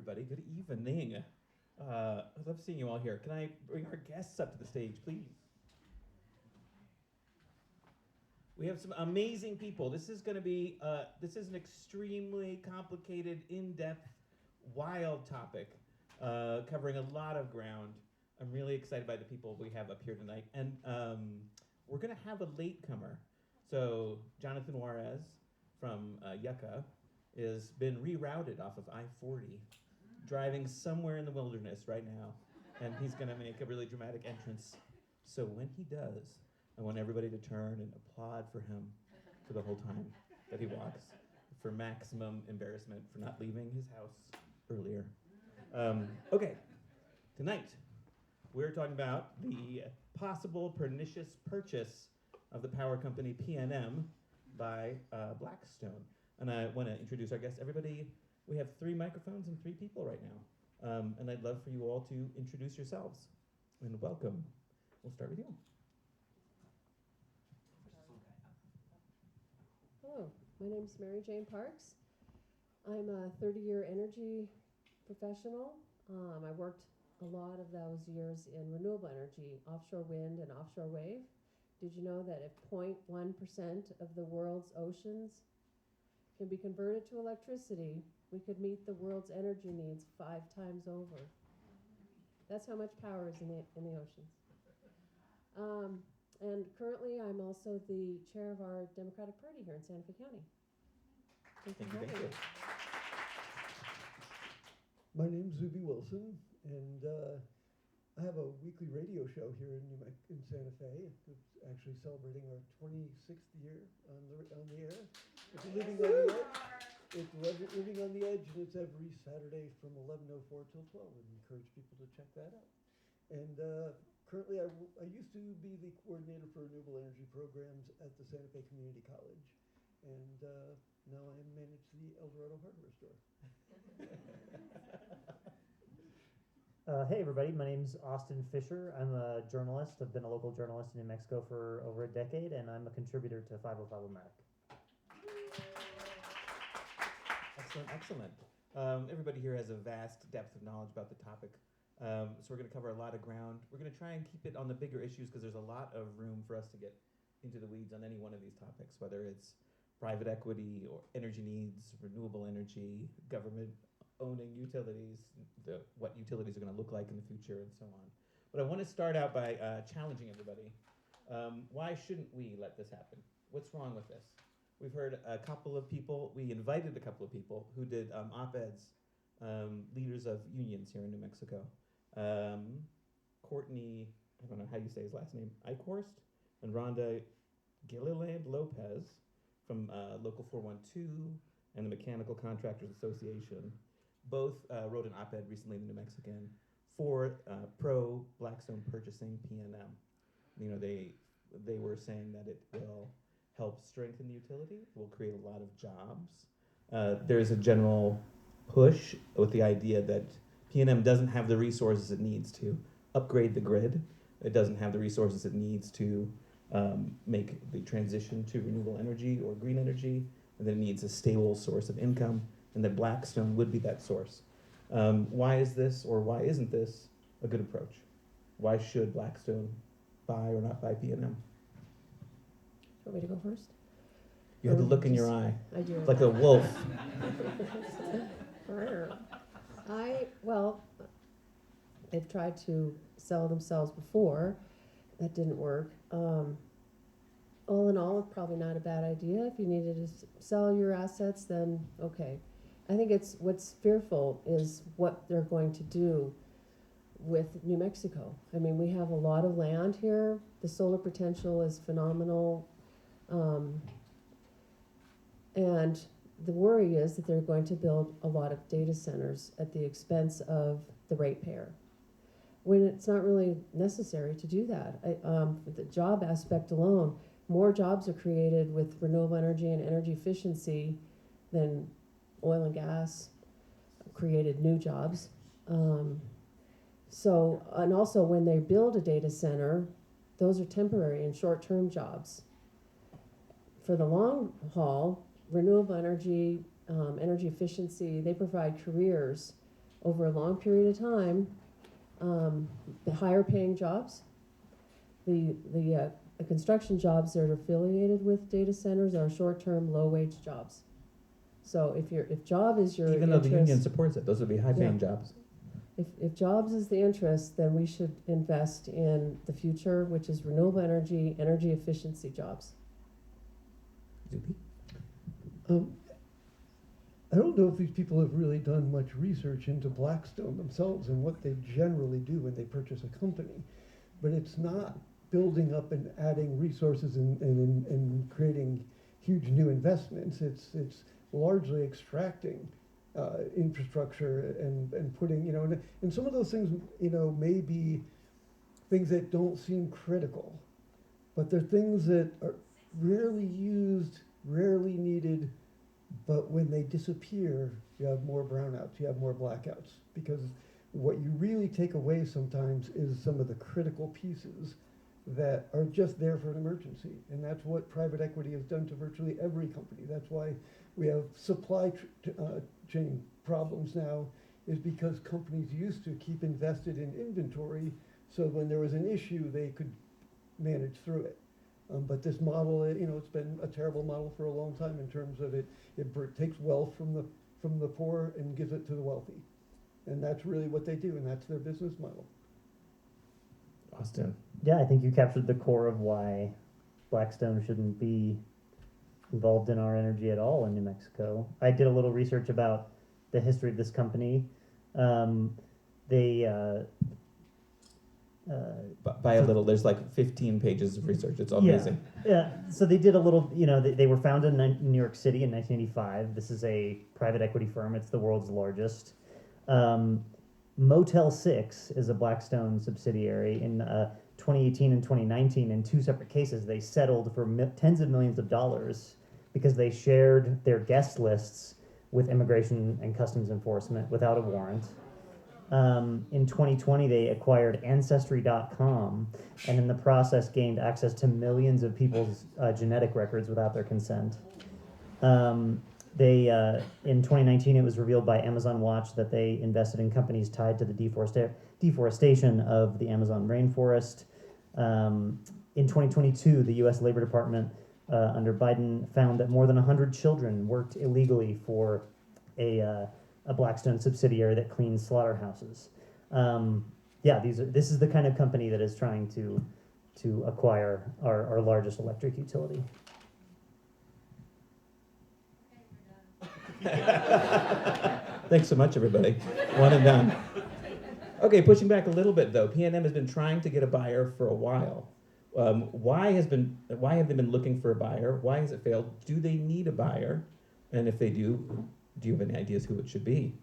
everybody. Good evening. I love seeing you all here. Can I bring our guests up to the stage, please? We have some amazing people. This is going to be, this is an extremely complicated, in-depth, wild topic, covering a lot of ground. I'm really excited by the people we have up here tonight. And we're going to have a latecomer. So Jonathan Juárez from YUCCA has been rerouted off of I-40, driving somewhere in the wilderness right now. And he's going to make a really dramatic entrance. So when he does, I want everybody to turn and applaud for him for the whole time that he walks, for maximum embarrassment for not leaving his house earlier. Okay, tonight we're talking about the possible pernicious purchase of the power company PNM by Blackstone. And I want to introduce our guests. Everybody, we have 3 microphones and 3 people right now. And I'd love for you all to introduce yourselves. And welcome. We'll start with you. Hello, my name is Mary Jane Parks. I'm a 30-year energy professional. I worked a lot of those years in renewable energy, offshore wind and offshore wave. Did you know that if 0.1% of the world's oceans can be converted to electricity, we could meet the world's energy needs 5 times over? That's how much power is in the oceans. And currently, I'm also the chair of our Democratic Party here in Santa Fe County. Thank you. My name's Xubi Wilson, and I have a weekly radio show here in Santa Fe. It's actually celebrating our 26th year on the air. It's Living on the Edge. It's Living on the Edge, and it's every Saturday from 11:04 till 12. I encourage people to check that out. And currently, I used to be the coordinator for renewable energy programs at the Santa Fe Community College, and now I manage the El Dorado hardware store. Hey everybody, my name's Austin Fisher. I'm a journalist. I've been a local journalist in New Mexico for over a decade, and I'm a contributor to 505 America. Excellent. Everybody here has a vast depth of knowledge about the topic. So we're going to cover a lot of ground. We're going to try and keep it on the bigger issues because there's a lot of room for us to get into the weeds on any one of these topics, whether it's private equity or energy needs, renewable energy, government owning utilities, what utilities are going to look like in the future, and so on. But I want to start out by challenging everybody. Why shouldn't we let this happen? What's wrong with this? We've heard a couple of people, we invited a couple of people who did op-eds, leaders of unions here in New Mexico. Courtney, I don't know how you say his last name, Eichhorst, and Rhonda Gilliland Lopez from Local 412 and the Mechanical Contractors Association. Both wrote an op-ed recently in the New Mexican for pro-Blackstone purchasing PNM. You know, they were saying that it will help strengthen the utility, it will create a lot of jobs. There's a general push with the idea that PNM doesn't have the resources it needs to upgrade the grid. It doesn't have the resources it needs to make the transition to renewable energy or green energy, and that it needs a stable source of income, and that Blackstone would be that source. Why is this, or why isn't this, a good approach? Why should Blackstone buy or not buy PNM? Want me to go first? You have the look in your eye. I do. It's like a wolf. Well, they've tried to sell themselves before. That didn't work. All in all, it's probably not a bad idea. If you needed to sell your assets, then okay. I think what's fearful is what they're going to do with New Mexico. I mean, we have a lot of land here. The solar potential is phenomenal. And the worry is that they're going to build a lot of data centers at the expense of the ratepayer, when it's not really necessary to do that. The job aspect alone, more jobs are created with renewable energy and energy efficiency than oil and gas created new jobs. And also when they build a data center, those are temporary and short-term jobs. For the long haul, renewable energy, energy efficiency, they provide careers over a long period of time, the higher paying jobs, the construction jobs that are affiliated with data centers are short-term, low-wage jobs. So if job is your Even though the union interest, supports it, those would be high-paying jobs. if jobs is the interest, then we should invest in the future, which is renewable energy, energy efficiency jobs. Xubi? I don't know if these people have really done much research into Blackstone themselves and what they generally do when they purchase a company, but it's not building up and adding resources and creating huge new investments. It's largely extracting infrastructure and putting, and some of those things, may be things that don't seem critical, but they're things that are rarely used, rarely needed, but when they disappear, you have more brownouts, you have more blackouts, because what you really take away sometimes is some of the critical pieces that are just there for an emergency. And that's what private equity has done to virtually every company. That's why we have supply chain problems now, is because companies used to keep invested in inventory, so when there was an issue, they could manage through it. But this model, it's been a terrible model for a long time in terms of it takes wealth from the poor and gives it to the wealthy. And that's really what they do, and that's their business model. Austin. Yeah, I think you captured the core of why Blackstone shouldn't be involved in our energy at all in New Mexico. I did a little research about the history of this company. By a little, there's like 15 pages of research. It's amazing. Yeah, so they did a little, they were founded in New York City in 1985. This is a private equity firm. It's the world's largest. Motel 6 is a Blackstone subsidiary. In 2018 and 2019, in two separate cases, they settled for tens of millions of dollars because they shared their guest lists with Immigration and Customs Enforcement without a warrant. In 2020, they acquired Ancestry.com, and in the process gained access to millions of people's genetic records without their consent. In 2019, it was revealed by Amazon Watch that they invested in companies tied to the deforestation of the Amazon rainforest. In 2022, the U.S. Labor Department under Biden found that more than 100 children worked illegally for a Blackstone subsidiary that cleans slaughterhouses. This is the kind of company that is trying to acquire our largest electric utility. Thanks so much, everybody. One and done. Okay, pushing back a little bit though. PNM has been trying to get a buyer for a while. Why have they been looking for a buyer? Why has it failed? Do they need a buyer? And if they do you have any ideas who it should be?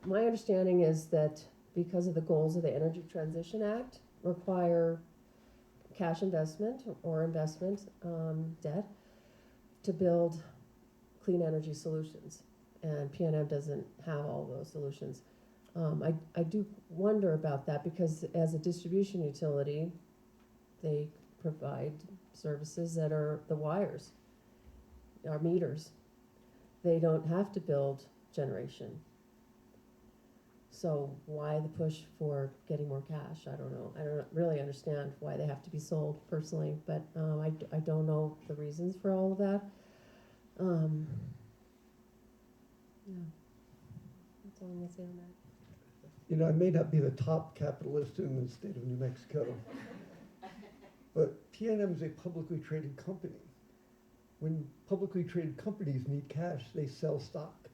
My understanding is that because of the goals of the Energy Transition Act require cash investment or investment debt to build clean energy solutions, and PNM doesn't have all those solutions. I do wonder about that because as a distribution utility, they provide services that are the wires, our meters. They don't have to build generation. So why the push for getting more cash? I don't know. I don't really understand why they have to be sold personally, but I don't know the reasons for all of that. That's all I'm gonna say on that. I may not be the top capitalist in the state of New Mexico, but PNM is a publicly traded company. When publicly traded companies need cash, they sell stock.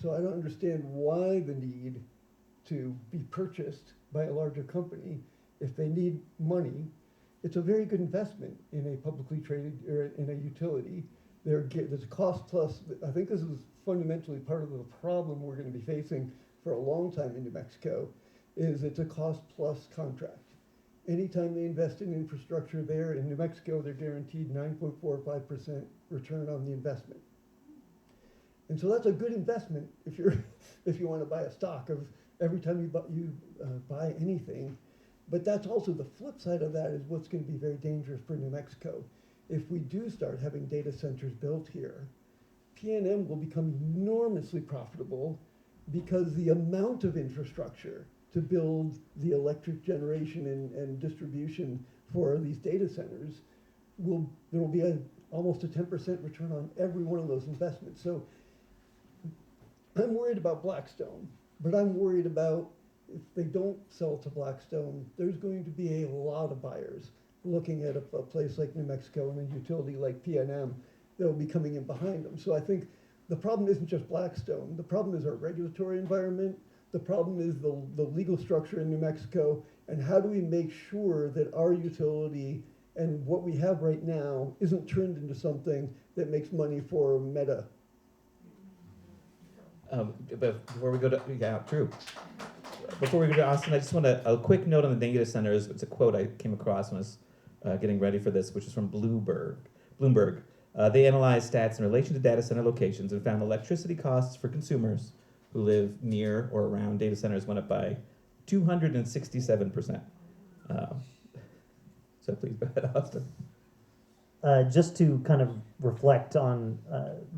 So I don't understand why the need to be purchased by a larger company. If they need money, it's a very good investment in a publicly traded, or in a utility. There's a cost plus. I think this is fundamentally part of the problem we're going to be facing for a long time in New Mexico, is it's a cost plus contract. Anytime they invest in infrastructure there in New Mexico, they're guaranteed 9.45% return on the investment. And so that's a good investment if you want to buy a stock of every time you buy anything. But that's also the flip side of that is what's going to be very dangerous for New Mexico if we do start having data centers built here, PNM will become enormously profitable because the amount of infrastructure to build the electric generation and distribution for these data centers there will be almost a 10% return on every one of those investments. So I'm worried about Blackstone, but I'm worried about if they don't sell to Blackstone, there's going to be a lot of buyers looking at a place like New Mexico and a utility like PNM that will be coming in behind them. So I think the problem isn't just Blackstone. The problem is our regulatory environment. The problem is the legal structure in New Mexico. And how do we make sure that our utility and what we have right now isn't turned into something that makes money for Meta? But before we go to, yeah, true. Before we go to Austin, I just want a quick note on the data centers. It's a quote I came across when I was getting ready for this, which is from Bloomberg. They analyzed stats in relation to data center locations and found electricity costs for consumers who live near or around data centers went up by 267%. So please go ahead, Austin. Just to kind of reflect on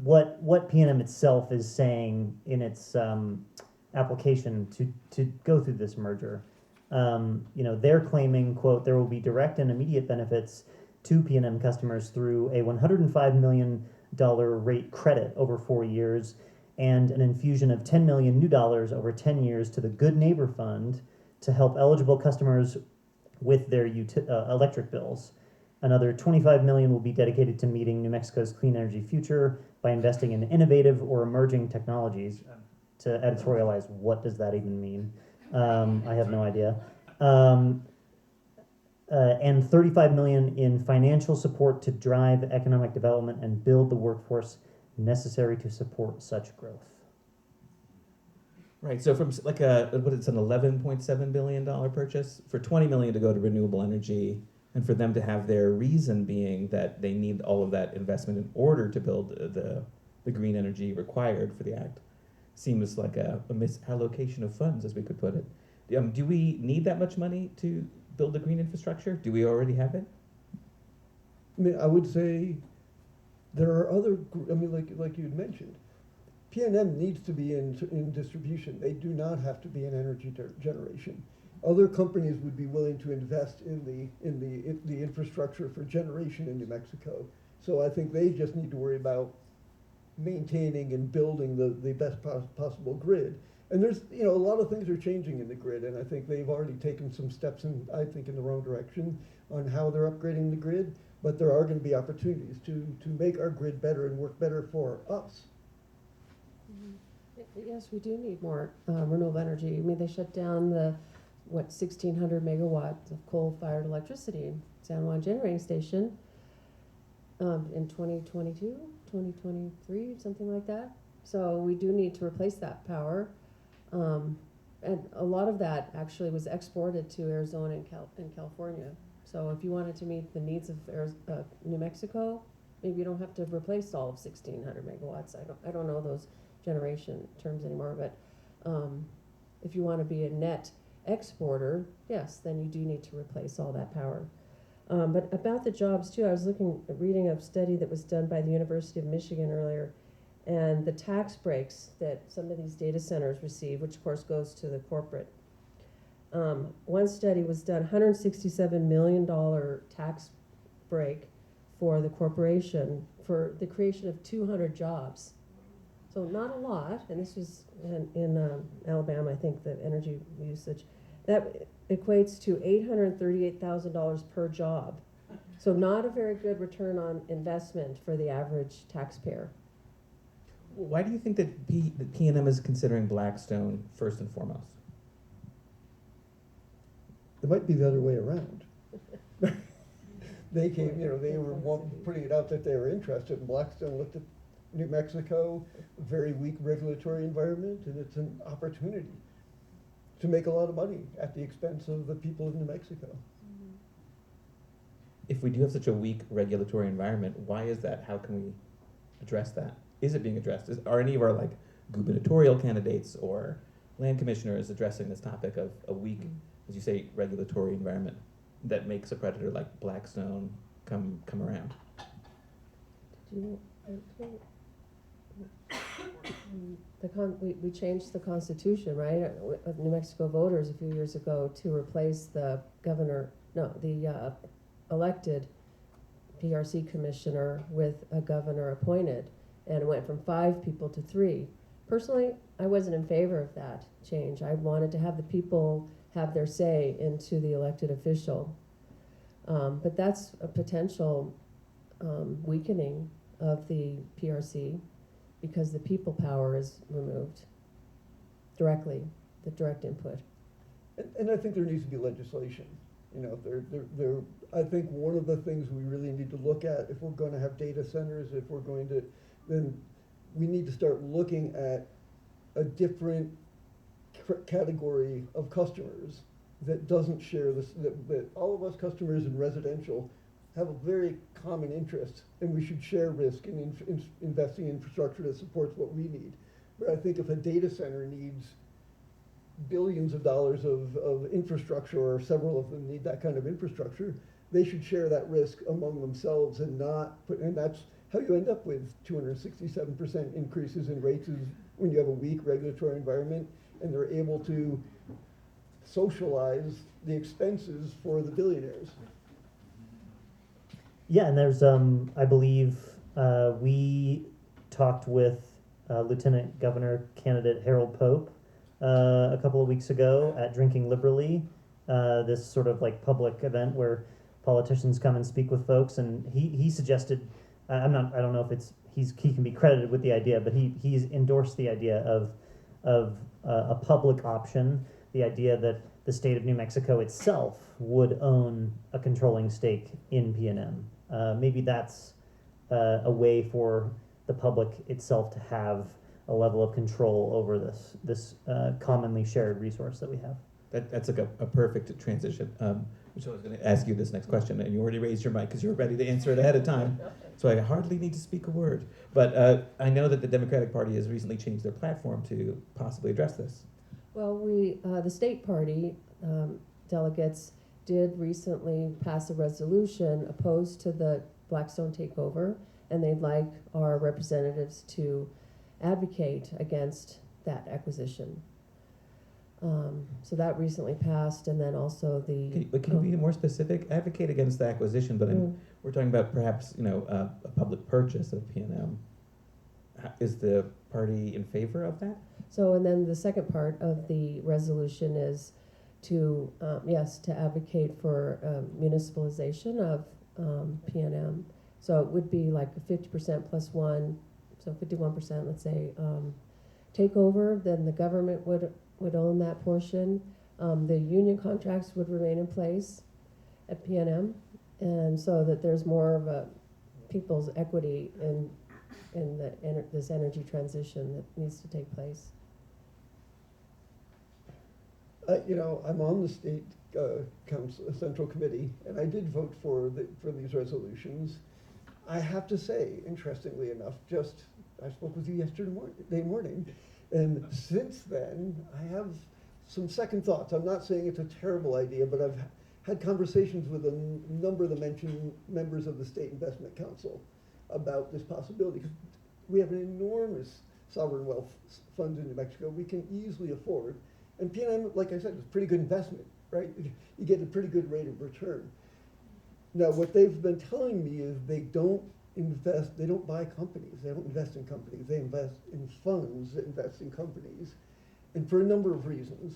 what PNM itself is saying in its application to go through this merger. They're claiming, quote, there will be direct and immediate benefits to PNM customers through a $105 million rate credit over 4 years and an infusion of $10 million new dollars over 10 years to the Good Neighbor Fund to help eligible customers with their electric bills. Another $25 million will be dedicated to meeting New Mexico's clean energy future by investing in innovative or emerging technologies. To editorialize, what does that even mean? I have no idea. And $35 million in financial support to drive economic development and build the workforce necessary to support such growth. Right, so from like an $11.7 billion purchase for $20 million to go to renewable energy, and for them to have their reason being that they need all of that investment in order to build the green energy required for the act, seems like a misallocation of funds, as we could put it. Do we need that much money to build the green infrastructure? Do we already have it? I mean, I would say there are other, like you had mentioned, PNM needs to be in distribution. They do not have to be in energy generation. Other companies would be willing to invest in the infrastructure for generation in New Mexico. So I think they just need to worry about maintaining and building the best possible grid. And there's, a lot of things are changing in the grid, and I think they've already taken some steps in the wrong direction on how they're upgrading the grid, but there are going to be opportunities to make our grid better and work better for us. Yes, we do need more renewable energy. I mean, they shut down the 1,600 megawatts of coal-fired electricity in San Juan Generating Station in 2022, 2023, something like that. So we do need to replace that power. And a lot of that actually was exported to Arizona and California. So if you wanted to meet the needs of New Mexico, maybe you don't have to replace all of 1,600 megawatts. I don't know those generation terms anymore, but if you want to be a net exporter, yes, then you do need to replace all that power. But about the jobs too, I was reading a study that was done by the University of Michigan earlier, and the tax breaks that some of these data centers receive, which of course goes to the corporate. One study was done, $167 million tax break for the corporation for the creation of 200 jobs. So not a lot, and this was in Alabama, I think, the energy usage. That equates to $838,000 per job. So not a very good return on investment for the average taxpayer. Why do you think that PNM is considering Blackstone first and foremost? It might be the other way around. They came, they were putting it out that they were interested, and Blackstone looked at New Mexico, very weak regulatory environment, and it's an opportunity to make a lot of money at the expense of the people of New Mexico. If we do have such a weak regulatory environment, why is that? How can we address that? Is it being addressed? Are any of our gubernatorial candidates or land commissioners addressing this topic of a weak, as you say, regulatory environment that makes a predator like Blackstone come around? do, we changed the constitution, right, with New Mexico voters a few years ago to replace the elected PRC commissioner with a governor appointed, and it went from 5 people to 3. Personally, I wasn't in favor of that change. I wanted to have the people have their say into the elected official. But that's a potential weakening of the PRC because the people power is removed directly, the direct input. And I think there needs to be legislation. You know, I think one of the things we really need to look at, if we're going to have data centers, if we're going to, then we need to start looking at a different category of customers that doesn't share this, that all of us customers in residential have a very common interest, and we should share risk in investing in infrastructure that supports what we need. But I think if a data center needs billions of dollars of infrastructure, or several of them need that kind of infrastructure, they should share that risk among themselves and not put, and that's how you end up with 267% increases in rates is when you have a weak regulatory environment and they're able to socialize the expenses for the billionaires. Yeah, and there's, I believe, we talked with Lieutenant Governor candidate Harold Pope a couple of weeks ago at Drinking Liberally, this sort of like public event where politicians come and speak with folks, and he suggested, I don't know if it's, he can be credited with the idea, but he's endorsed the idea of a public option, the idea that the state of New Mexico itself would own a controlling stake in PNM. Maybe that's a way for the public itself to have a level of control over this commonly shared resource that we have. That's like a perfect transition. Which I was going to ask you this next question, and you already raised your mic because you were ready to answer it ahead of time. So I hardly need to speak a word. But I know that the Democratic Party has recently changed their platform to possibly address this. Well, the state party delegates did recently pass a resolution opposed to the Blackstone takeover, and they'd like our representatives to advocate against that acquisition. So that recently passed, and then also the. Can you be more specific? Advocate against the acquisition, but we're talking about perhaps a public purchase of PNM. Is the party in favor of that? So, and then the second part of the resolution is to advocate for municipalization of PNM. So it would be like a 50% plus 1, so 51%, let's say, takeover. Then the government would own that portion. The union contracts would remain in place at PNM, and so that there's more of a people's equity in this energy transition that needs to take place. I'm on the state council central committee, and I did vote for these resolutions. I have to say, interestingly enough, I spoke with you yesterday morning, and since then I have some second thoughts. I'm not saying it's a terrible idea, but I've had conversations with a number of the mentioned members of the State Investment Council about this possibility. We have an enormous sovereign wealth fund in New Mexico we can easily afford. And PNM, like I said, is a pretty good investment, right? You get a pretty good rate of return. Now, what they've been telling me is they don't buy companies, they don't invest in companies, they invest in funds that invest in companies, and for a number of reasons.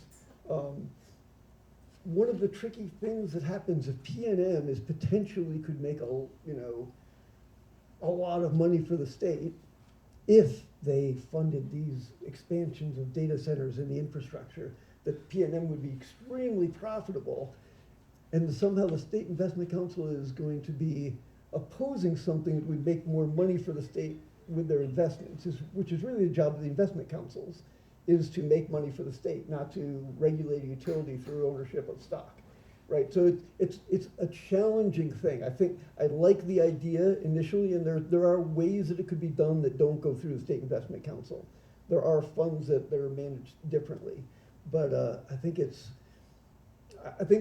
One of the tricky things that happens if PNM is potentially could make a lot of money for the state if they funded these expansions of data centers and the infrastructure, that PNM would be extremely profitable, and somehow the State Investment Council is going to be opposing something that would make more money for the state with their investments, which is really the job of the investment councils, is to make money for the state, not to regulate a utility through ownership of stock, right? So it's a challenging thing. I think I like the idea initially, and there are ways that it could be done that don't go through the State Investment Council. There are funds that are managed differently, but I think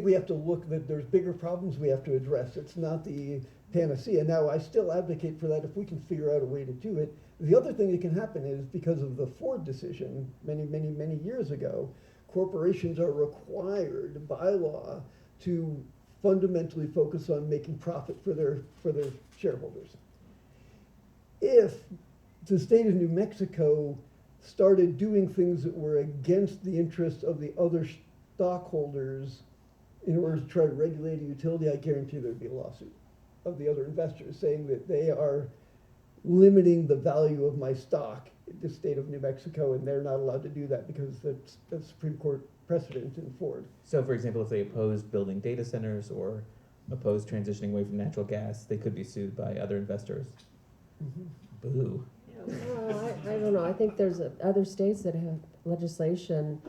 we have to look that there's bigger problems we have to address. It's not the panacea. Now, I still advocate for that if we can figure out a way to do it. The other thing that can happen is because of the Ford decision many years ago, corporations are required by law to fundamentally focus on making profit for their shareholders. If the state of New Mexico started doing things that were against the interests of the other stockholders in order to try to regulate a utility, I guarantee there'd be a lawsuit of the other investors saying that they are limiting the value of my stock in the state of New Mexico, and they're not allowed to do that because that's Supreme Court precedent in Ford. So, for example, if they opposed building data centers or opposed transitioning away from natural gas, they could be sued by other investors. Boo. I don't know, I think there's other states that have legislation,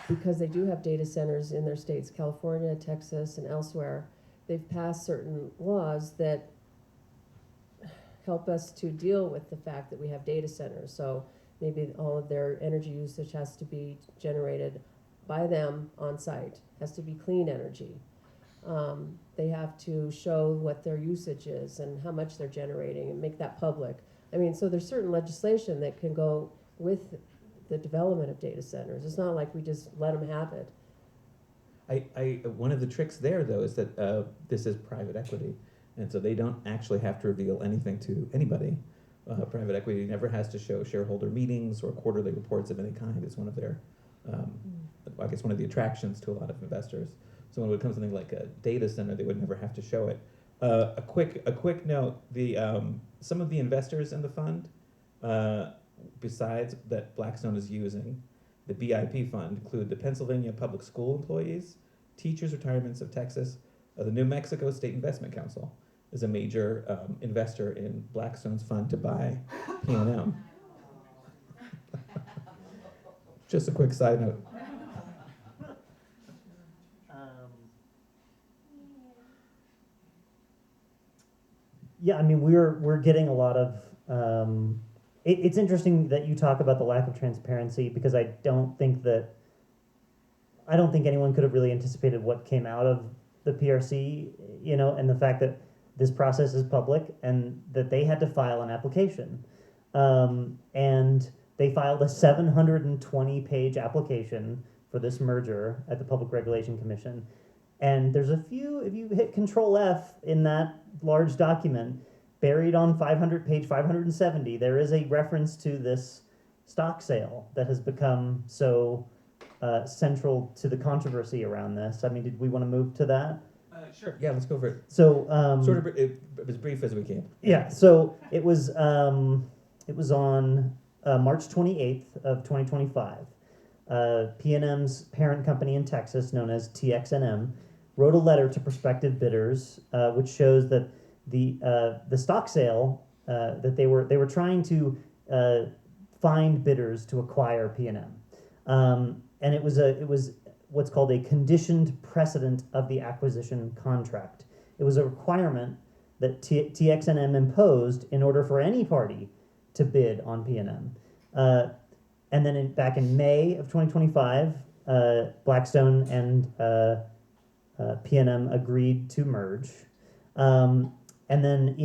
because they do have data centers in their states, California, Texas, and elsewhere. They've passed certain laws that help us to deal with the fact that we have data centers. So maybe all of their energy usage has to be generated by them on site, has to be clean energy. They have to show what their usage is and how much they're generating and make that public. I mean, so there's certain legislation that can go with the development of data centers. It's not like we just let them have it. One of the tricks there, though, is that this is private equity, and so they don't actually have to reveal anything to anybody. Private equity never has to show shareholder meetings or quarterly reports of any kind. It's one of their, I guess, one of the attractions to a lot of investors. So when it comes to something like a data center, they would never have to show it. A quick note: some of the investors in the fund, besides that Blackstone is using, the BIP fund include the Pennsylvania Public School employees, Teachers Retirements of Texas, the New Mexico State Investment Council is a major investor in Blackstone's fund to buy P&M. Just a quick side note. Yeah, I mean, we're getting a lot of. It's interesting that you talk about the lack of transparency, because I don't think anyone could have really anticipated what came out of the PRC, and the fact that this process is public and that they had to file an application, and they filed a 720-page application for this merger at the Public Regulation Commission. And there's if you hit Control F in that large document, buried on page 570, there is a reference to this stock sale that has become so central to the controversy around this. I mean, did we want to move to that? Sure. Yeah, let's go for it. So Sort of as brief as we can. yeah. So it was on March 28th of 2025. P&M's parent company in Texas, known as TXNM, wrote a letter to prospective bidders, which shows that the stock sale that they were trying to find bidders to acquire P&M, and it was what's called a conditioned precedent of the acquisition contract. It was a requirement that TXNM imposed in order for any party to bid on P&M. And then back in May of 2025, Blackstone and P&M agreed to merge. And then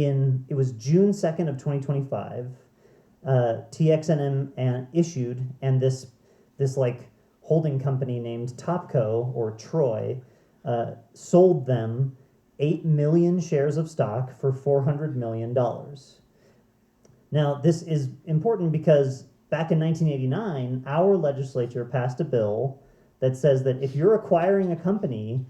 it was June 2nd of 2025, TXNM issued, and this like holding company named Topco, or Troy, sold them 8 million shares of stock for $400 million. Now, this is important because back in 1989, our legislature passed a bill that says that if you're acquiring a company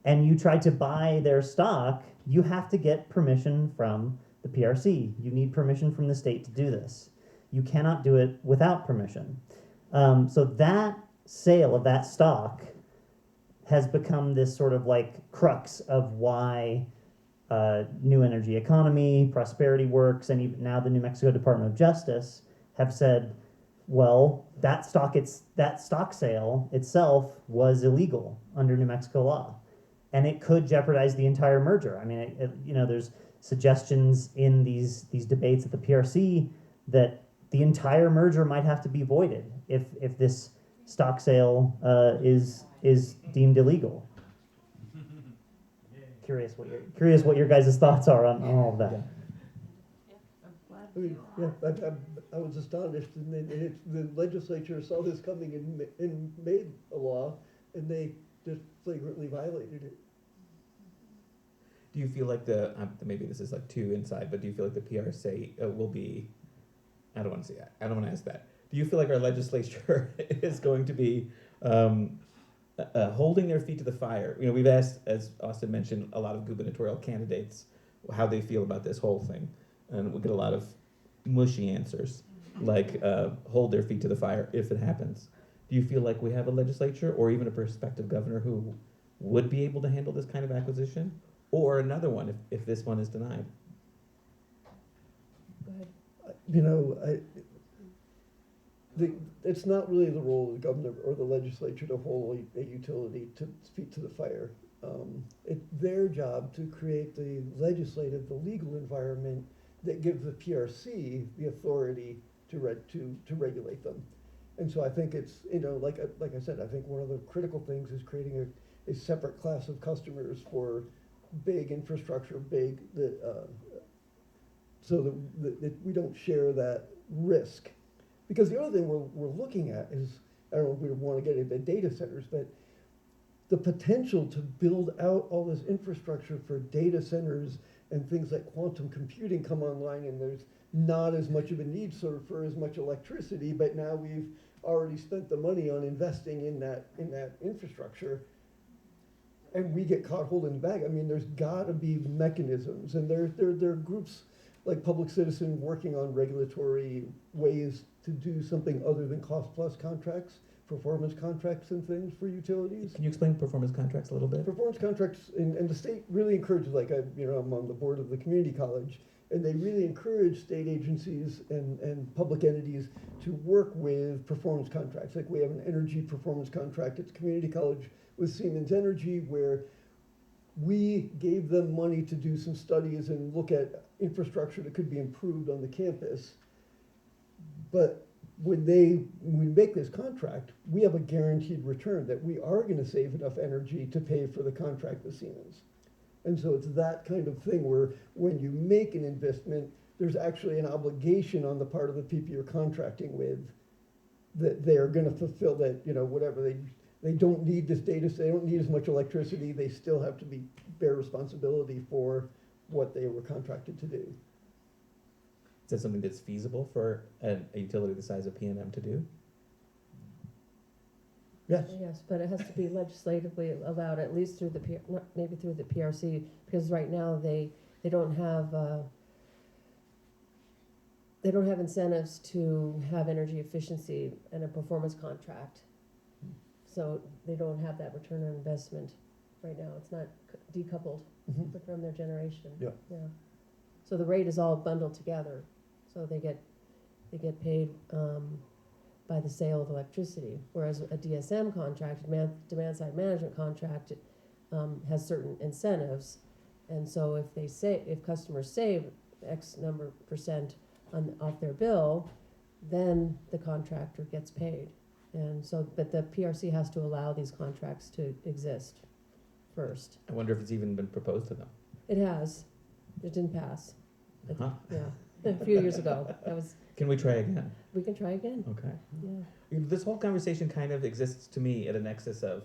and you try to buy their stock, you have to get permission from the PRC. You need permission from the state to do this. You cannot do it without permission. So that sale of that stock has become this sort of like crux of why new energy economy, prosperity works, and even now the New Mexico Department of Justice have said, well, that stock sale itself was illegal under New Mexico law, and it could jeopardize the entire merger. I mean, there's suggestions in these debates at the PRC that the entire merger might have to be voided if this stock sale is deemed illegal. curious what your guys' thoughts are on all of that. I mean, yeah, I was astonished, and then the legislature saw this coming and made a law, and they just flagrantly violated it. Do you feel like maybe this is like too inside, but do you feel like the PRC will be? I don't want to say that. I don't want to ask that. Do you feel like our legislature is going to be holding their feet to the fire? You know, we've asked, as Austin mentioned, a lot of gubernatorial candidates how they feel about this whole thing, and we get a lot of mushy answers, like hold their feet to the fire if it happens. Do you feel like we have a legislature or even a prospective governor who would be able to handle this kind of acquisition? Or another one if this one is denied? Go ahead. You know, it's not really the role of the governor or the legislature to hold a utility to feet to the fire. It's their job to create the legislative, the legal environment that gives the PRC the authority to regulate them. And so I think it's, you know, like I said, I think one of the critical things is creating a separate class of customers for big infrastructure, so that we don't share that risk. Because the other thing we're looking at is, I don't know if we want to get into data centers, but the potential to build out all this infrastructure for data centers and things like quantum computing come online, and there's not as much of a need for as much electricity, but now we've already spent the money on investing in that infrastructure. And we get caught holding the bag. I mean, there's got to be mechanisms, and there are groups like Public Citizen working on regulatory ways to do something other than cost-plus contracts, performance contracts and things for utilities. Can you explain performance contracts a little bit? Performance contracts, and the state really encourages, like I'm on the board of the community college, and they really encourage state agencies and public entities to work with performance contracts. Like we have an energy performance contract at the community college with Siemens Energy, where we gave them money to do some studies and look at infrastructure that could be improved on the campus. But when we make this contract, we have a guaranteed return that we are going to save enough energy to pay for the contract with Siemens. And so it's that kind of thing where when you make an investment, there's actually an obligation on the part of the people you're contracting with that they are going to fulfill that, you know, whatever they don't need this data, they don't need as much electricity, they still have to bear responsibility for what they were contracted to do. Is that something that's feasible for a utility the size of PNM to do? Yes. Yes, but it has to be legislatively allowed, at least through maybe through the PRC, because right now they don't have incentives to have energy efficiency in a performance contract. So they don't have that return on investment right now. It's not decoupled from their generation. Yeah. So the rate is all bundled together. So they get paid by the sale of electricity, whereas a DSM contract, demand side management contract, has certain incentives, and so if customers save X number percent off their bill, then the contractor gets paid. And so, but the PRC has to allow these contracts to exist first. I wonder if it's even been proposed to them. It has. It didn't pass. Huh. Yeah, a few years ago. Can we try again? We can try again. Okay. Yeah. This whole conversation kind of exists to me at a nexus of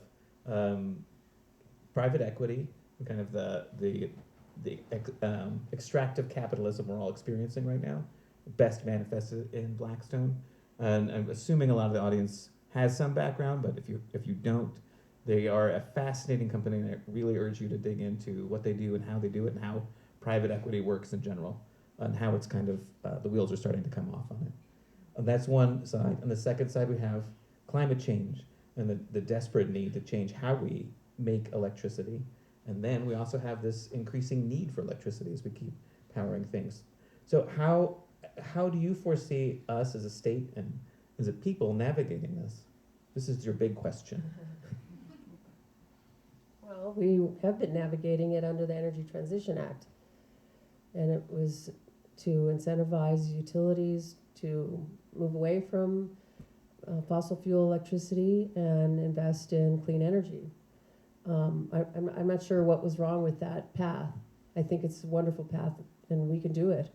private equity, kind of the extractive capitalism we're all experiencing right now, best manifested in Blackstone. And I'm assuming a lot of the audience has some background, but if you don't, they are a fascinating company, and I really urge you to dig into what they do and how they do it and how private equity works in general, and how it's kind of, the wheels are starting to come off on it. And that's one side. On the second side, we have climate change and the desperate need to change how we make electricity. And then we also have this increasing need for electricity as we keep powering things. So how do you foresee us as a state and as a people navigating this? This is your big question. Well, we have been navigating it under the Energy Transition Act. And it was to incentivize utilities to move away from fossil fuel electricity and invest in clean energy. I'm not sure what was wrong with that path. I think it's a wonderful path, and we can do it.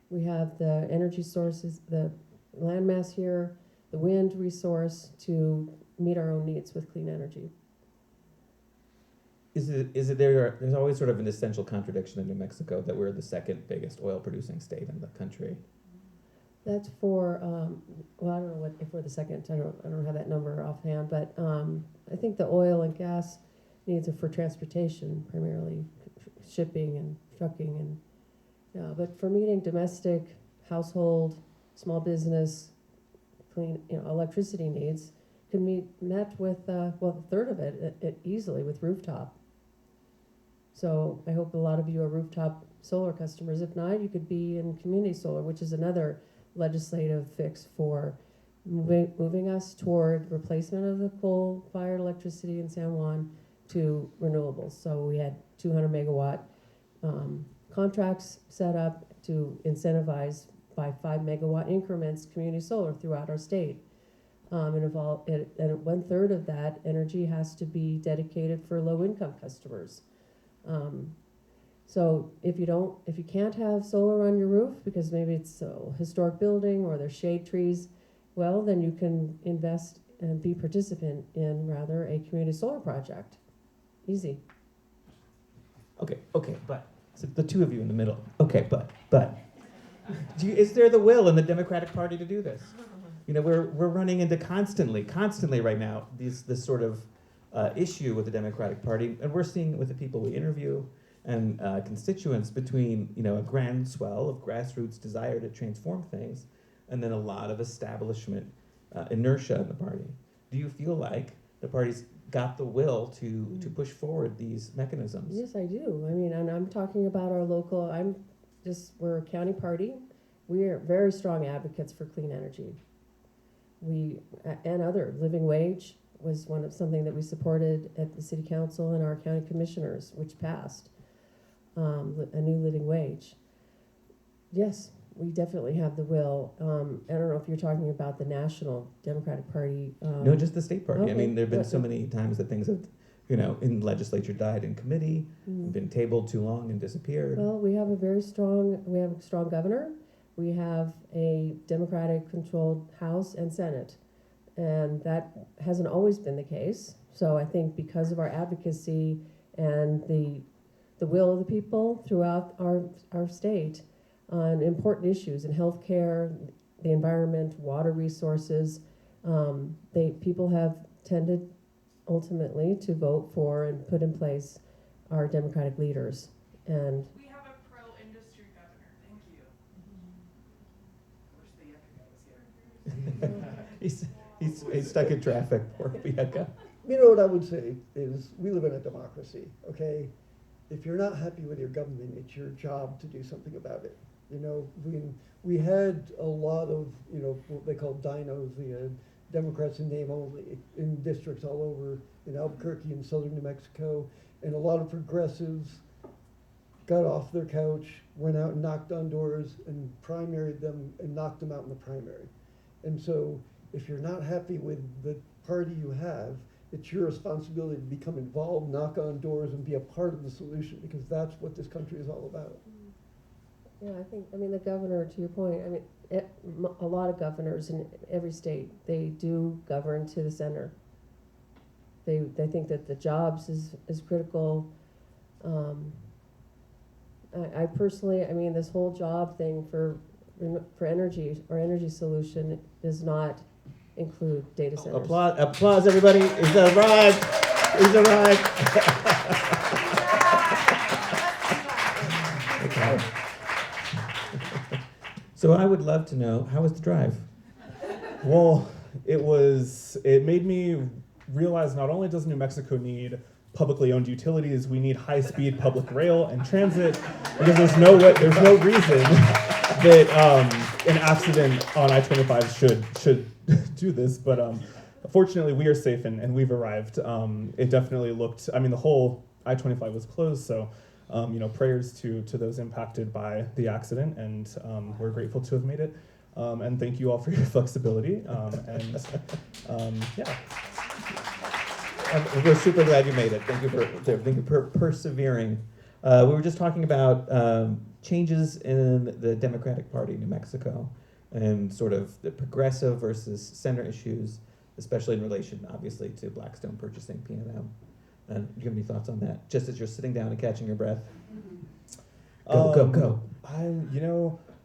We have the energy sources, the landmass here, the wind resource to meet our own needs with clean energy. Is it there's always sort of an essential contradiction in New Mexico that we're the second biggest oil producing state in the country. That's for, well, I don't know if we're the second, I don't have that number offhand, but I think the oil and gas needs are for transportation, primarily shipping and trucking, and yeah, but for meeting domestic, household, small business, clean, electricity needs can be met with, well, a third of it easily with rooftop. So I hope a lot of you are rooftop solar customers. If not, you could be in community solar, which is another legislative fix for moving us toward replacement of the coal-fired electricity in San Juan to renewables. So we had 200 megawatt contracts set up to incentivize by 5 megawatt increments community solar throughout our state. And 1/3 of that energy has to be dedicated for low-income customers. So if you can't have solar on your roof because maybe it's a historic building or there's shade trees, well, then you can invest and be participant in rather a community solar project. Easy. Okay, but so the two of you in the middle. Okay, but is there the will in the Democratic Party to do this? We're running into constantly right now this sort of issue with the Democratic Party, and we're seeing it with the people we interview and constituents between a groundswell of grassroots desire to transform things, and then a lot of establishment inertia in the party. Do you feel like the party's got the will to push forward these mechanisms? Yes, I do. I mean, and I'm talking about our local. We're a county party. We are very strong advocates for clean energy. And other living wage was something that we supported at the city council and our county commissioners, which passed a new living wage. Yes, we definitely have the will. I don't know if you're talking about the National Democratic Party. No, just the state party. Okay. I mean, there have been so many times that things have, in legislature died in committee, been tabled too long and disappeared. Well, we have a strong governor. We have a Democratic-controlled House and Senate, and that hasn't always been the case. So I think because of our advocacy and the will of the people throughout our state on important issues in healthcare, the environment, water resources, people have tended ultimately to vote for and put in place our Democratic leaders. And we have a pro-industry governor. Thank you. I wish the Yucca guy was here. He's stuck in traffic. Poor Bianca. What I would say is we live in a democracy, okay? If you're not happy with your government, it's your job to do something about it. We had a lot of, what they call dinos, the Democrats in name only, in districts all over in Albuquerque and southern New Mexico, and a lot of progressives got off their couch, went out and knocked on doors and primaried them and knocked them out in the primary. And so if you're not happy with the party you have, it's your responsibility to become involved, knock on doors, and be a part of the solution, because that's what this country is all about. yeah, the governor, to your point, a lot of governors in every state, they do govern to the center. They think that the jobs is critical. I personally, this whole job thing for energy or energy solution does not include data centers. Applause, everybody! He's arrived. He's arrived. Okay. So I would love to know, how was the drive? Well, it made me realize not only does New Mexico need publicly owned utilities, we need high-speed public rail and transit, because there's no reason that an accident on I-25 should do this, but fortunately we are safe and we've arrived. It definitely looked, the whole I-25 was closed, so prayers to those impacted by the accident, and we're grateful to have made it. And thank you all for your flexibility. Yeah. We're super glad you made it. Thank you for persevering. We were just talking about changes in the Democratic Party in New Mexico and sort of the progressive versus center issues, especially in relation, obviously, to Blackstone purchasing P&M. And do you have any thoughts on that? Just as you're sitting down and catching your breath. Go.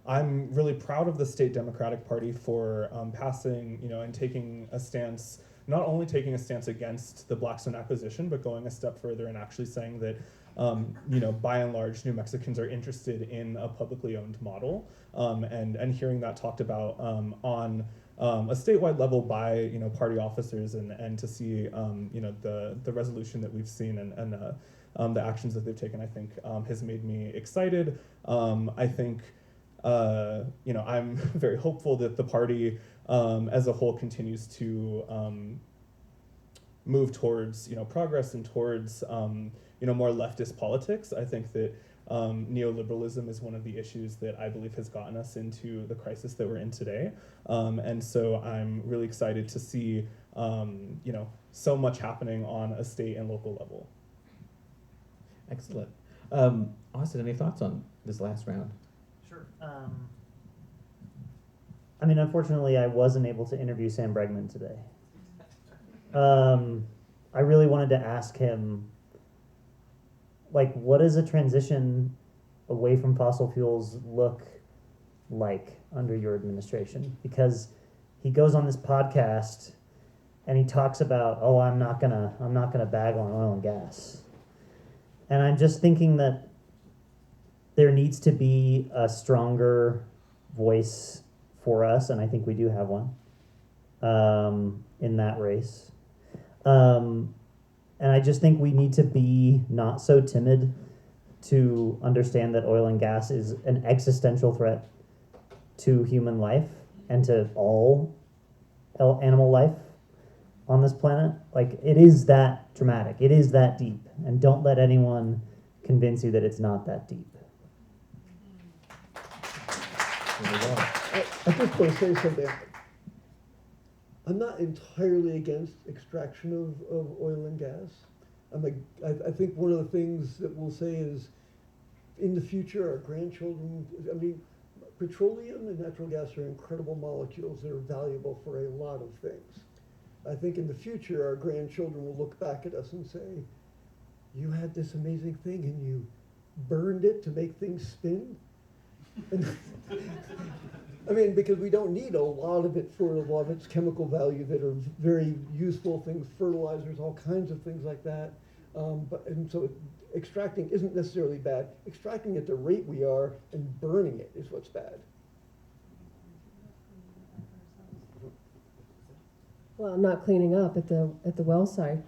I'm really proud of the state Democratic Party for passing, and taking a stance, not only taking a stance against the Blackstone acquisition, but going a step further and actually saying that, by and large, New Mexicans are interested in a publicly owned model, and hearing that talked about on a statewide level by party officers, and to see the resolution that we've seen and the actions that they've taken, I think has made me excited. I think I'm very hopeful that the party as a whole continues to move towards progress and towards more leftist politics. I think that neoliberalism is one of the issues that I believe has gotten us into the crisis that we're in today. And so I'm really excited to see so much happening on a state and local level. Excellent. Austin, any thoughts on this last round? Sure. Unfortunately, I wasn't able to interview Sam Bregman today. I really wanted to ask him, what does a transition away from fossil fuels look like under your administration? Because he goes on this podcast and he talks about, I'm not gonna bag on oil and gas. And I'm just thinking that there needs to be a stronger voice for us, and I think we do have one in that race. And I just think we need to be not so timid to understand that oil and gas is an existential threat to human life and to all animal life on this planet. It is that dramatic. It is that deep. And don't let anyone convince you that it's not that deep. I just want to say something. I'm not entirely against extraction of oil and gas. I think one of the things that we'll say is, in the future, our grandchildren, petroleum and natural gas are incredible molecules that are valuable for a lot of things. I think in the future, our grandchildren will look back at us and say, you had this amazing thing and you burned it to make things spin? Because we don't need a lot of it for a lot of its chemical value that are very useful things, fertilizers, all kinds of things like that. So extracting isn't necessarily bad. Extracting at the rate we are and burning it is what's bad. Well, not cleaning up at the well site,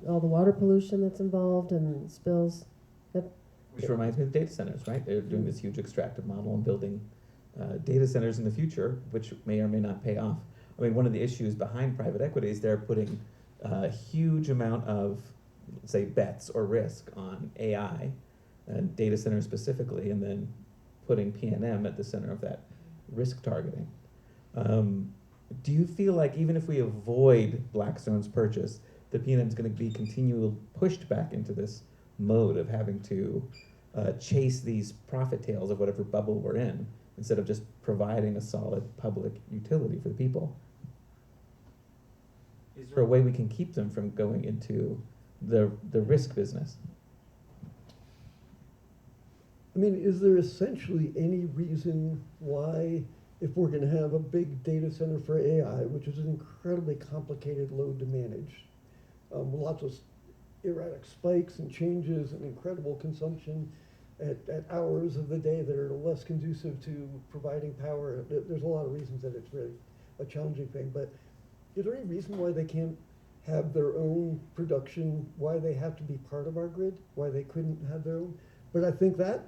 all the water pollution that's involved and spills. Which reminds me of data centers, right? They're doing this huge extractive model and building data centers in the future, which may or may not pay off. One of the issues behind private equity is they're putting a huge amount of, say, bets or risk on AI, and data centers specifically, and then putting P&M at the center of that risk targeting. Do you feel like even if we avoid Blackstone's purchase, the P&M is going to be continually pushed back into this mode of having to chase these profit tails of whatever bubble we're in, instead of just providing a solid public utility for the people? Is there a way we can keep them from going into the risk business? Is there essentially any reason why, if we're going to have a big data center for AI, which is an incredibly complicated load to manage, lots of erratic spikes and changes and incredible consumption at hours of the day that are less conducive to providing power. There's a lot of reasons that it's really a challenging thing, but is there any reason why they can't have their own production, why they have to be part of our grid, why they couldn't have their own? But I think that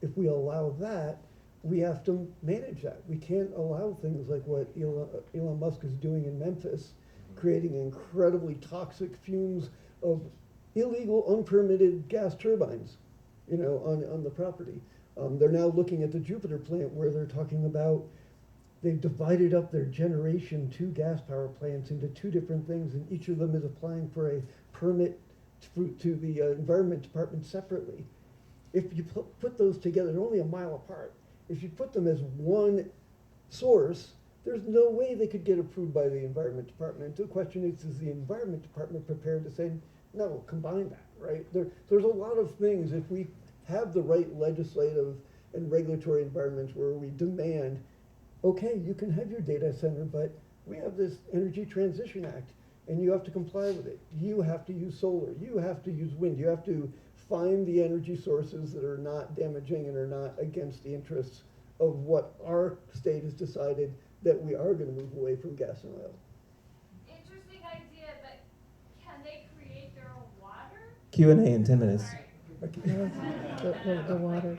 if we allow that, we have to manage that. We can't allow things like what Elon Musk is doing in Memphis, creating incredibly toxic fumes of illegal, unpermitted gas turbines, on the property. They're now looking at the Jupiter plant where they're talking about They've divided up their generation 2 gas power plants into 2 different things, and each of them is applying for a permit to the Environment Department separately. If you put those together, they're only a mile apart. If you put them as one source, there's no way they could get approved by the Environment Department. The question is the Environment Department prepared to say, no, combine that, right? There's a lot of things. If we have the right legislative and regulatory environments where we demand, okay, you can have your data center, but we have this Energy Transition Act, and you have to comply with it. You have to use solar. You have to use wind. You have to find the energy sources that are not damaging and are not against the interests of what our state has decided that we are going to move away from gas and oil. Interesting idea, but can they create their own water? Q&A in 10 minutes. The water.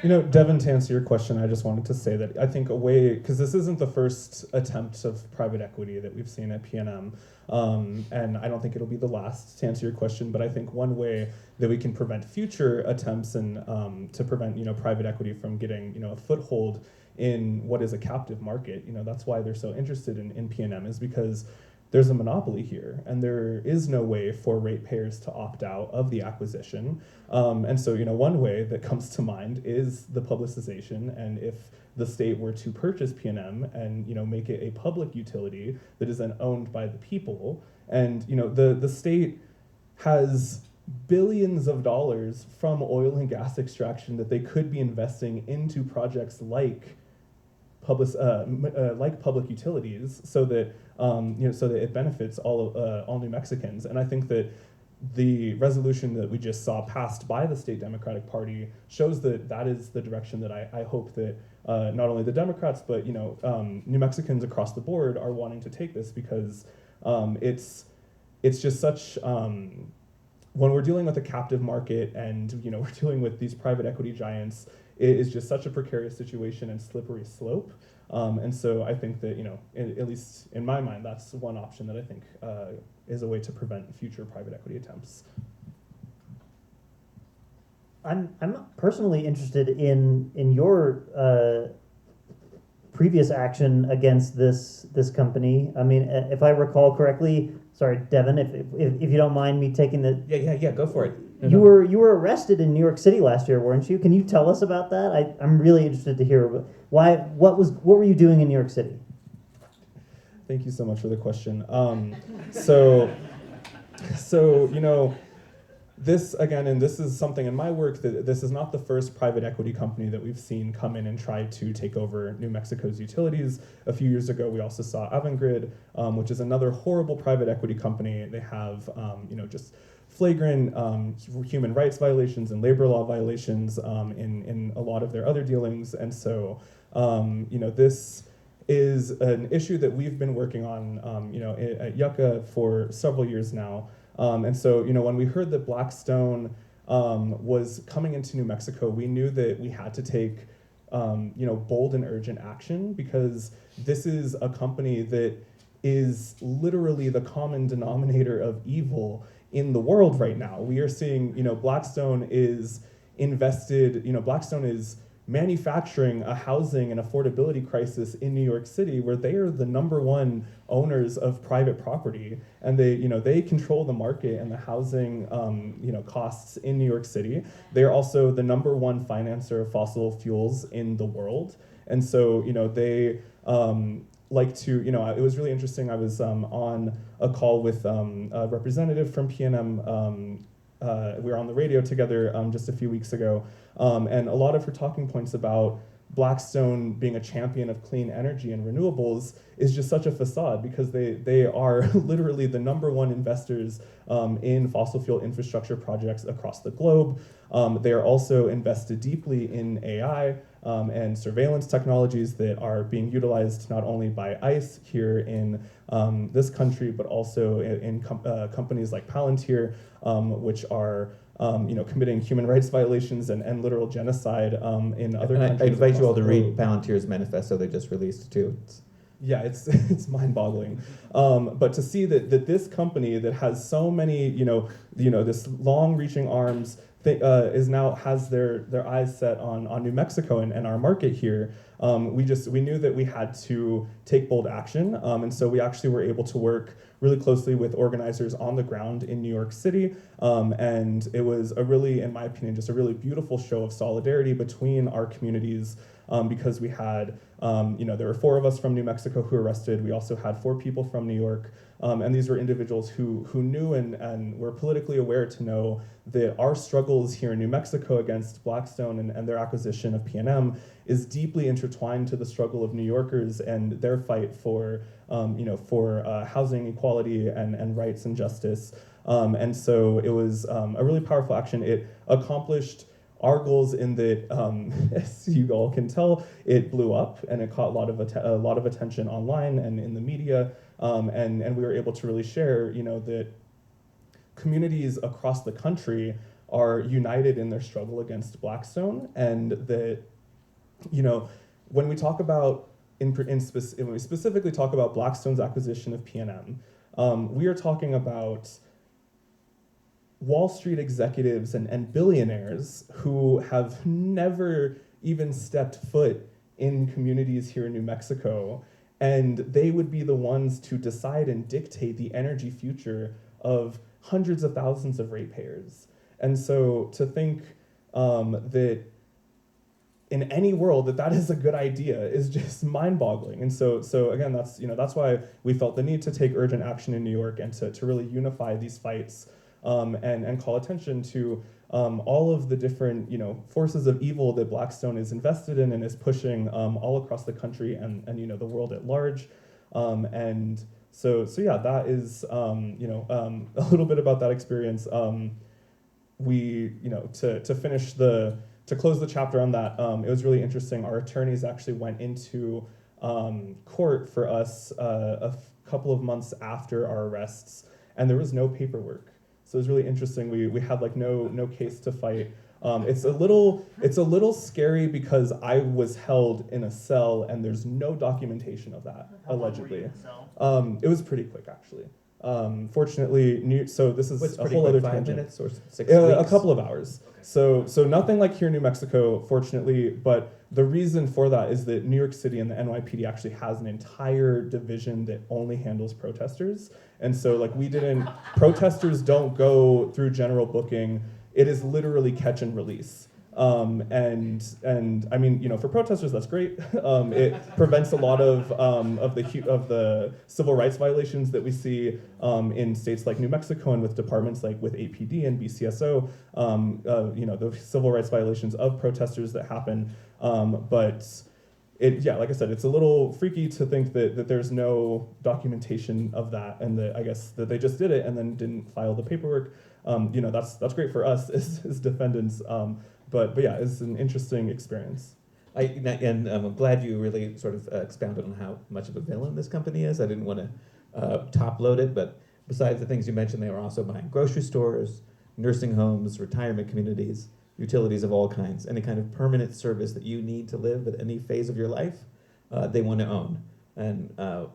You know, Devin, to answer your question, I just wanted to say that I think a way, because this isn't the first attempt of private equity that we've seen at PNM, and I don't think it'll be the last, to answer your question, but I think one way that we can prevent future attempts and to prevent, private equity from getting, a foothold in what is a captive market, that's why they're so interested in PNM, is because there's a monopoly here, and there is no way for ratepayers to opt out of the acquisition. And so, one way that comes to mind is the publicization, and if the state were to purchase PNM and, make it a public utility that is then owned by the people, and, the state has billions of dollars from oil and gas extraction that they could be investing into projects like public utilities, so that so that it benefits all New Mexicans. And I think that the resolution that we just saw passed by the state Democratic Party shows that that is the direction that I hope that not only the Democrats but New Mexicans across the board are wanting to take this, because it's just such when we're dealing with a captive market and we're dealing with these private equity giants, it is just such a precarious situation and slippery slope. And so I think that, at least in my mind, that's one option that I think is a way to prevent future private equity attempts. I'm personally interested in your previous action against this company. I mean, if I recall correctly, sorry, Devin, if you don't mind me taking the Yeah, go for it. You were arrested in New York City last year, weren't you? Can you tell us about that? I'm really interested to hear what were you doing in New York City? Thank you so much for the question. So this again, and this is something in my work, that this is not the first private equity company that we've seen come in and try to take over New Mexico's utilities. A few years ago, we also saw Avangrid, which is another horrible private equity company. They have just flagrant human rights violations and labor law violations in a lot of their other dealings. And so, this is an issue that we've been working on, at YUCCA for several years now. And so, when we heard that Blackstone was coming into New Mexico, we knew that we had to take, bold and urgent action, because this is a company that is literally the common denominator of evil in the world right now. We are seeing, Blackstone is invested, Blackstone is manufacturing a housing and affordability crisis in New York City, where they are the #1 owners of private property, and they control the market and the housing costs in New York City. They're also the #1 financer of fossil fuels in the world, and so they like to, it was really interesting. I was on a call with a representative from PNM. We were on the radio together just a few weeks ago, and a lot of her talking points about Blackstone being a champion of clean energy and renewables is just such a facade, because they are literally the #1 investors in fossil fuel infrastructure projects across the globe. They are also invested deeply in AI and surveillance technologies that are being utilized not only by ICE here in this country, but also in companies like Palantir, which are committing human rights violations and literal genocide in other countries. I invite you all to read Palantir's manifesto they just released too. Yeah, it's mind-boggling. But to see that this company that has so many, this long-reaching arms, is now has their eyes set on New Mexico and our market here. We knew that we had to take bold action, and so we actually were able to work really closely with organizers on the ground in New York City, and it was a really, in my opinion, just a really beautiful show of solidarity between our communities, because we had, there were 4 of us from New Mexico who were arrested. We also had 4 people from New York, and these were individuals who knew and were politically aware to know that our struggles here in New Mexico against Blackstone and their acquisition of PNM is deeply intertwined to the struggle of New Yorkers and their fight for housing equality and rights and justice. And so it was a really powerful action. It accomplished our goals in that, as you all can tell, it blew up and it caught a lot of attention online and in the media, and we were able to really share, that communities across the country are united in their struggle against Blackstone, and that, when we talk about when we specifically talk about Blackstone's acquisition of PNM, we are talking about Wall Street executives and billionaires who have never even stepped foot in communities here in New Mexico, and they would be the ones to decide and dictate the energy future of hundreds of thousands of ratepayers. And so to think that in any world that is a good idea is just mind-boggling. And so again, that's why we felt the need to take urgent action in New York and to really unify these fights, and call attention to all of the different forces of evil that Blackstone is invested in and is pushing all across the country and the world at large. And so yeah, that is a little bit about that experience. We to close the chapter on that, it was really interesting. Our attorneys actually went into court for us couple of months after our arrests, and there was no paperwork. So it was really interesting. We had no case to fight. It's a little scary because I was held in a cell and there's no documentation of that, allegedly. It was pretty quick, actually. Fortunately, so this is a whole other 5 tangent. minutes or 6 weeks? A couple of hours. Okay. So nothing like here in New Mexico, fortunately, but the reason for that is that New York City and the NYPD actually has an entire division that only handles protesters. And so protesters don't go through general booking. It is literally catch and release. And I mean, for protesters, that's great. It prevents a lot of the civil rights violations that we see in states like New Mexico and with departments like with APD and BCSO. The civil rights violations of protesters that happen. But like I said, it's a little freaky to think that there's no documentation of that, and that I guess that they just did it and then didn't file the paperwork. That's great for us as defendants. But yeah, it's an interesting experience. I'm glad you really sort of expounded on how much of a villain this company is. I didn't want to top load it, but besides the things you mentioned, they were also buying grocery stores, nursing homes, retirement communities, utilities of all kinds, any kind of permanent service that you need to live at any phase of your life, they want to own. And a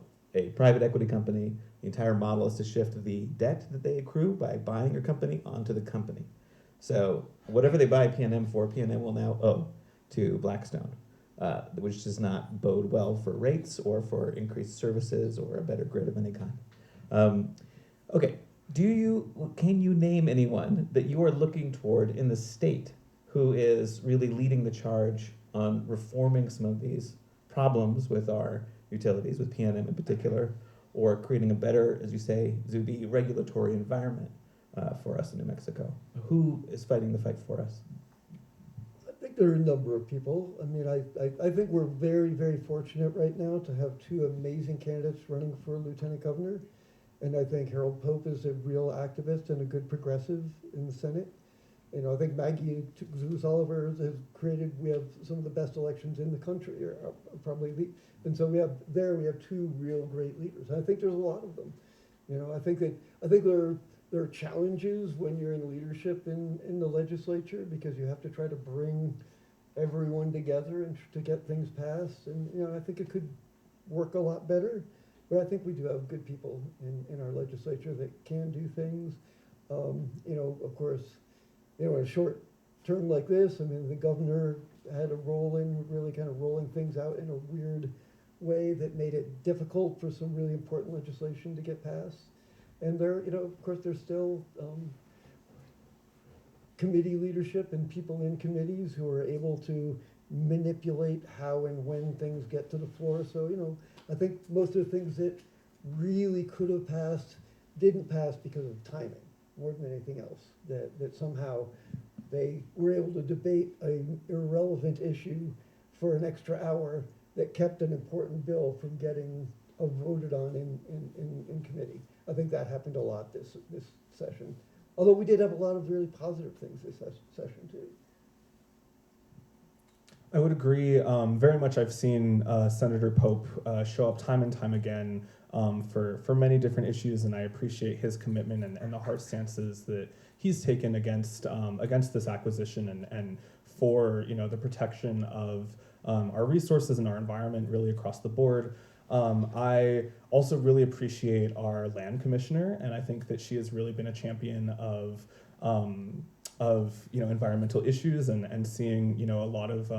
private equity company, the entire model is to shift the debt that they accrue by buying your company onto the company. So whatever they buy PNM for, PNM will now owe to Blackstone, which does not bode well for rates or for increased services or a better grid of any kind. Okay, can you name anyone that you are looking toward in the state who is really leading the charge on reforming some of these problems with our utilities, with PNM in particular, or creating a better, as you say, Xubi, regulatory environment for us in New Mexico? Who is fighting the fight for us? I think there are a number of people. I mean, I think we're very, very fortunate right now to have 2 amazing candidates running for lieutenant governor. And I think Harold Pope is a real activist and a good progressive in the Senate. I think Maggie Zeus Oliver has we have some of the best elections in the country, or probably and so we have 2 real great leaders. And I think there's a lot of them. I think there are challenges when you're in leadership in the legislature, because you have to try to bring everyone together and to get things passed. And I think it could work a lot better. But I think we do have good people in our legislature that can do things. Of course, a short term like this, I mean, the governor had a really kind of rolling things out in a weird way that made it difficult for some really important legislation to get passed. And there, of course, there's still committee leadership and people in committees who are able to manipulate how and when things get to the floor. So, I think most of the things that really could have passed didn't pass because of timing more than anything else. That somehow they were able to debate an irrelevant issue for an extra hour that kept an important bill from getting voted on in committee. I think that happened a lot this session. Although we did have a lot of really positive things this session too. I would agree very much. I've seen Senator Pope show up time and time again for many different issues, and I appreciate his commitment and the hard stances that he's taken against this acquisition and for the protection of our resources and our environment really across the board. I also really appreciate our land commissioner, and I think that she has really been a champion of environmental issues and seeing a lot of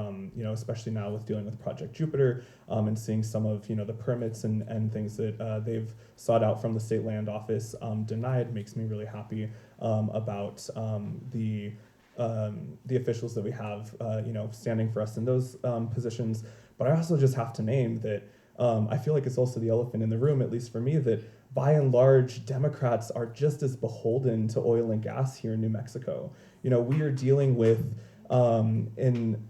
especially now with dealing with Project Jupiter and seeing some of the permits and things that they've sought out from the state land office denied makes me really happy about the officials that we have standing for us in those positions. But I also just have to name that I feel like it's also the elephant in the room, at least for me, that by and large, Democrats are just as beholden to oil and gas here in New Mexico. We are dealing with an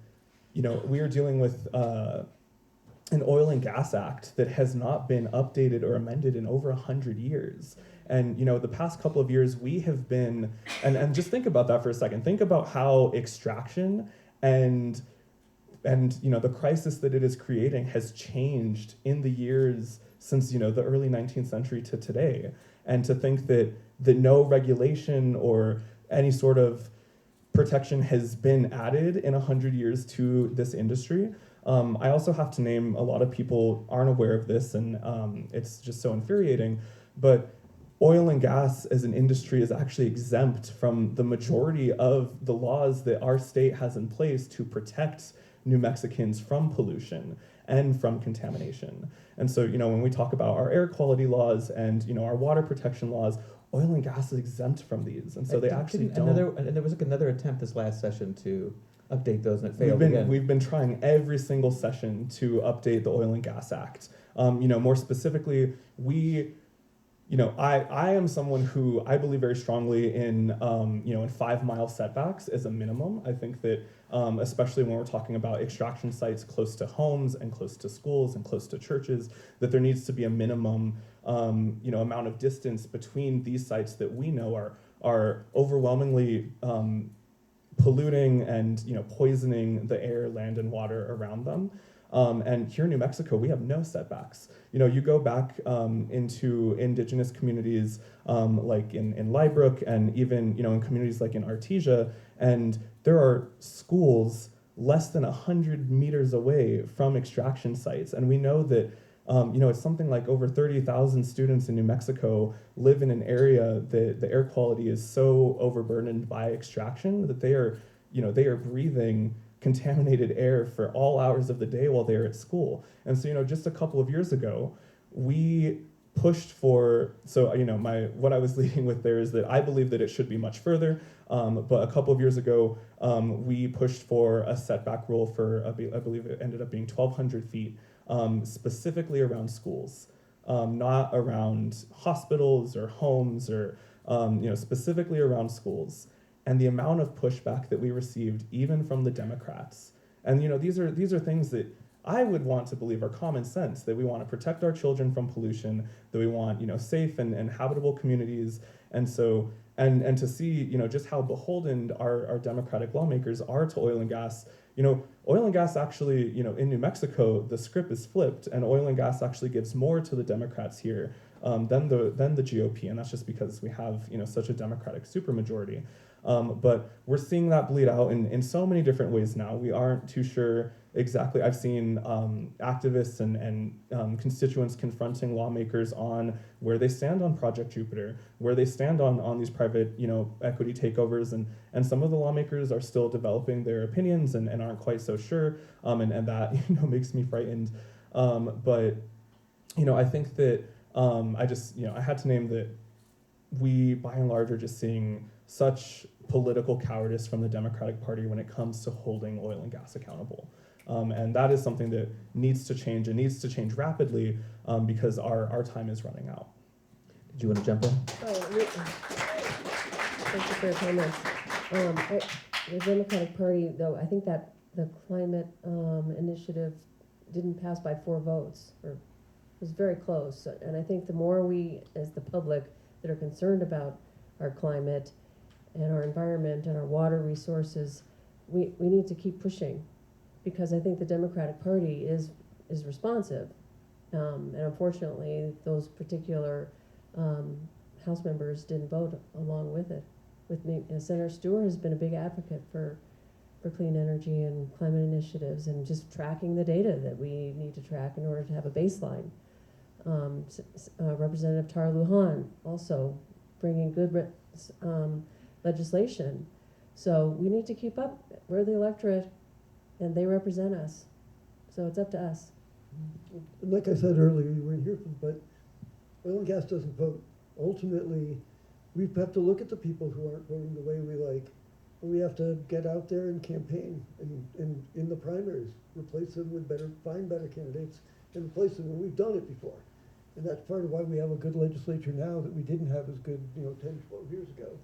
oil and gas act that has not been updated or amended in over 100 years. And the past couple of years we have been, and just think about that for a second. Think about how extraction and the crisis that it is creating has changed in the years since the early 19th century to today. And to think that no regulation or any sort of protection has been added in 100 years to this industry. I also have to name, a lot of people aren't aware of this, and it's just so infuriating, but oil and gas as an industry is actually exempt from the majority of the laws that our state has in place to protect New Mexicans from pollution and from contamination. And so, when we talk about our air quality laws and, our water protection laws, oil and gas is exempt from these. And so they actually don't. And there was another attempt this last session to update those, and it failed again. We've been trying every single session to update the Oil and Gas Act. More specifically, I am someone who I believe very strongly in 5-mile setbacks as a minimum. I think that especially when we're talking about extraction sites close to homes and close to schools and close to churches, that there needs to be a minimum amount of distance between these sites that we know are overwhelmingly polluting and poisoning the air, land, and water around them. And here in New Mexico, we have no setbacks. You go back into indigenous communities like in Lybrook, and even in communities like in Artesia, and there are schools less than 100 meters away from extraction sites. And we know that it's something like over 30,000 students in New Mexico live in an area that the air quality is so overburdened by extraction that they are breathing contaminated air for all hours of the day while they're at school. And so, just a couple of years ago, we pushed for, what I was leading with there is that I believe that it should be much further, but a couple of years ago, we pushed for a setback rule for, I believe it ended up being 1,200 feet, specifically around schools, not around hospitals or homes or, specifically around schools. And the amount of pushback that we received, even from the Democrats, and these are things that I would want to believe are common sense, that we want to protect our children from pollution, that we want safe and habitable communities, and so and to see just how beholden our Democratic lawmakers are to oil and gas. Oil and gas actually in New Mexico the script is flipped, and oil and gas actually gives more to the Democrats here than the GOP, and that's just because we have such a Democratic supermajority. But we're seeing that bleed out in so many different ways now. We aren't too sure exactly. I've seen activists and constituents confronting lawmakers on where they stand on Project Jupiter, where they stand on these private, equity takeovers, and some of the lawmakers are still developing their opinions and aren't quite so sure, and that makes me frightened. But I think that I had to name that we, by and large, are just seeing such political cowardice from the Democratic Party when it comes to holding oil and gas accountable. And that is something that needs to change, and needs to change rapidly, because our time is running out. Did you want to jump in? Thank you for your comments. The Democratic Party, though, I think that the climate initiative didn't pass by 4 votes, or was very close. And I think the more we, as the public, that are concerned about our climate and our environment and our water resources, we need to keep pushing, because I think the Democratic Party is responsive. And unfortunately, those particular House members didn't vote along with it. With me, Senator Stewart has been a big advocate for clean energy and climate initiatives, and just tracking the data that we need to track in order to have a baseline. Representative Tara Lujan also bringing good legislation. So we need to keep up. We're the electorate, and they represent us. So it's up to us. Like I said earlier, you weren't here, but oil and gas doesn't vote. Ultimately, we have to look at the people who aren't voting the way we like. And we have to get out there and campaign, and in the primaries, replace them with find better candidates, and replace them. And we've done it before. And that's part of why we have a good legislature now that we didn't have as good, 10, 12 years ago.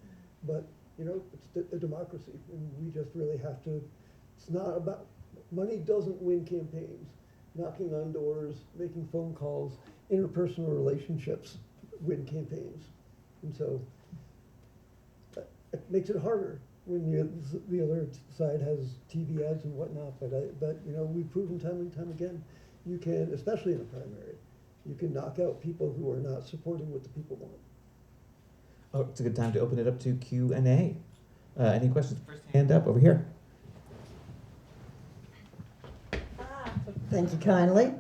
But, it's a democracy, and we just really have to, it's not about, money doesn't win campaigns. Knocking on doors, making phone calls, interpersonal relationships win campaigns. And so it makes it harder when the other side has TV ads and whatnot. But we've proven time and time again, you can, especially in a primary, you can knock out people who are not supporting what the people want. Oh, it's a good time to open it up to Q&A. Any questions? First hand up over here. Thank you kindly.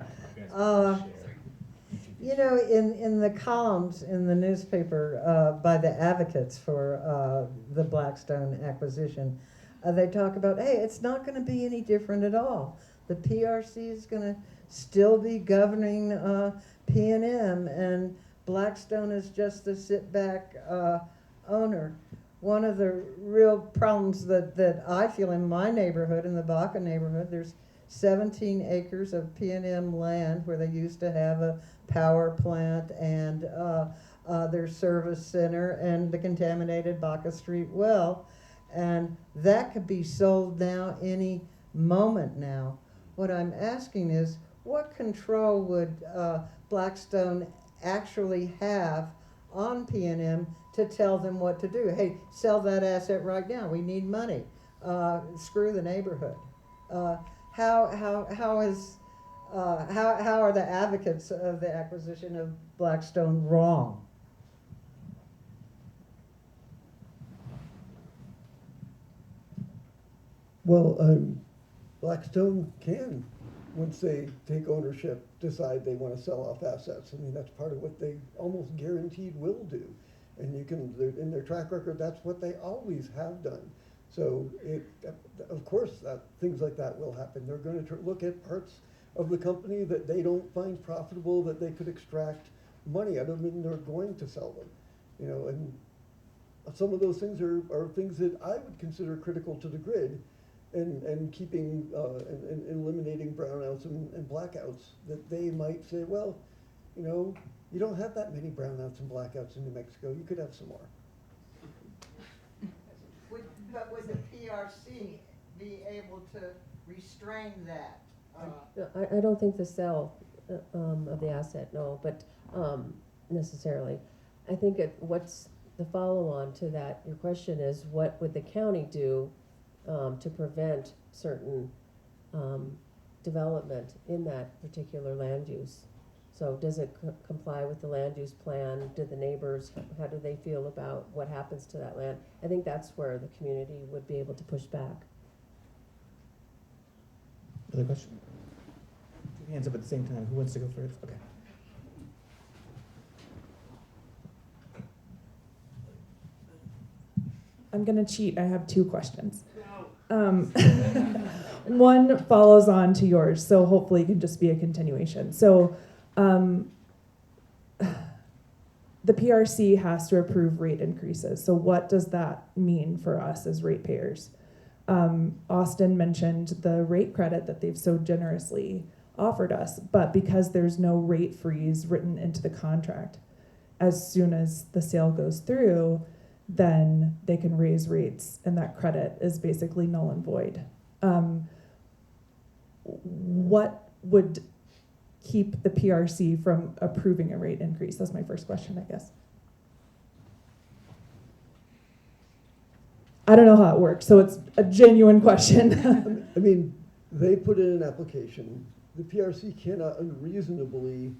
In the columns in the newspaper by the advocates for the Blackstone acquisition, they talk about, hey, it's not going to be any different at all. The PRC is going to still be governing P&M, and Blackstone is just a sit-back owner. One of the real problems that I feel in my neighborhood, in the Baca neighborhood, there's 17 acres of P&M land where they used to have a power plant and their service center and the contaminated Baca Street well. And that could be sold now any moment now. What I'm asking is, what control would Blackstone actually have on P&M to tell them what to do? Hey, sell that asset right now. We need money. Screw the neighborhood. How are the advocates of the acquisition of Blackstone wrong? Well, Blackstone can, once they take ownership, decide they want to sell off assets. I mean, that's part of what they almost guaranteed will do. And in their track record, that's what they always have done. So, of course, things like that will happen. They're going to look at parts of the company that they don't find profitable, that they could extract money out of, and they're going to sell them. And some of those things are things that I would consider critical to the grid, and keeping and eliminating brownouts and blackouts. That they might say, well, you don't have that many brownouts and blackouts in New Mexico. You could have some more. But would the PRC be able to restrain that? I don't think the sale of the asset, no, but necessarily. I think what's the follow-on to that, your question is, what would the county do to prevent certain development in that particular land use? So does it comply with the land use plan? Do the neighbors, how do they feel about what happens to that land? I think that's where the community would be able to push back. Other question? Two hands up at the same time. Who wants to go first? Okay. I'm gonna cheat. I have two questions. One follows on to yours, so hopefully it can just be a continuation. So, the PRC has to approve rate increases. So what does that mean for us as ratepayers? Austin mentioned the rate credit that they've so generously offered us, but because there's no rate freeze written into the contract, as soon as the sale goes through, then they can raise rates, and that credit is basically null and void. What would keep the PRC from approving a rate increase? That's my first question, I guess. I don't know how it works, so it's a genuine question. I mean, they put in an application. The PRC cannot unreasonably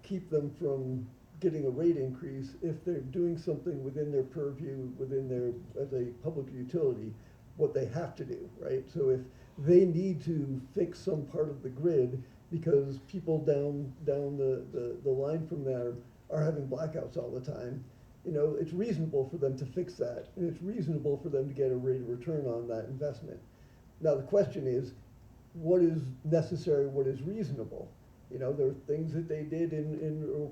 keep them from getting a rate increase if they're doing something within their purview, within their, as a public utility, what they have to do, right? So if they need to fix some part of the grid because people down the line from there are having blackouts all the time, you know, it's reasonable for them to fix that, and it's reasonable for them to get a rate of return on that investment. Now the question is, what is necessary, what is reasonable? You know, there are things that they did in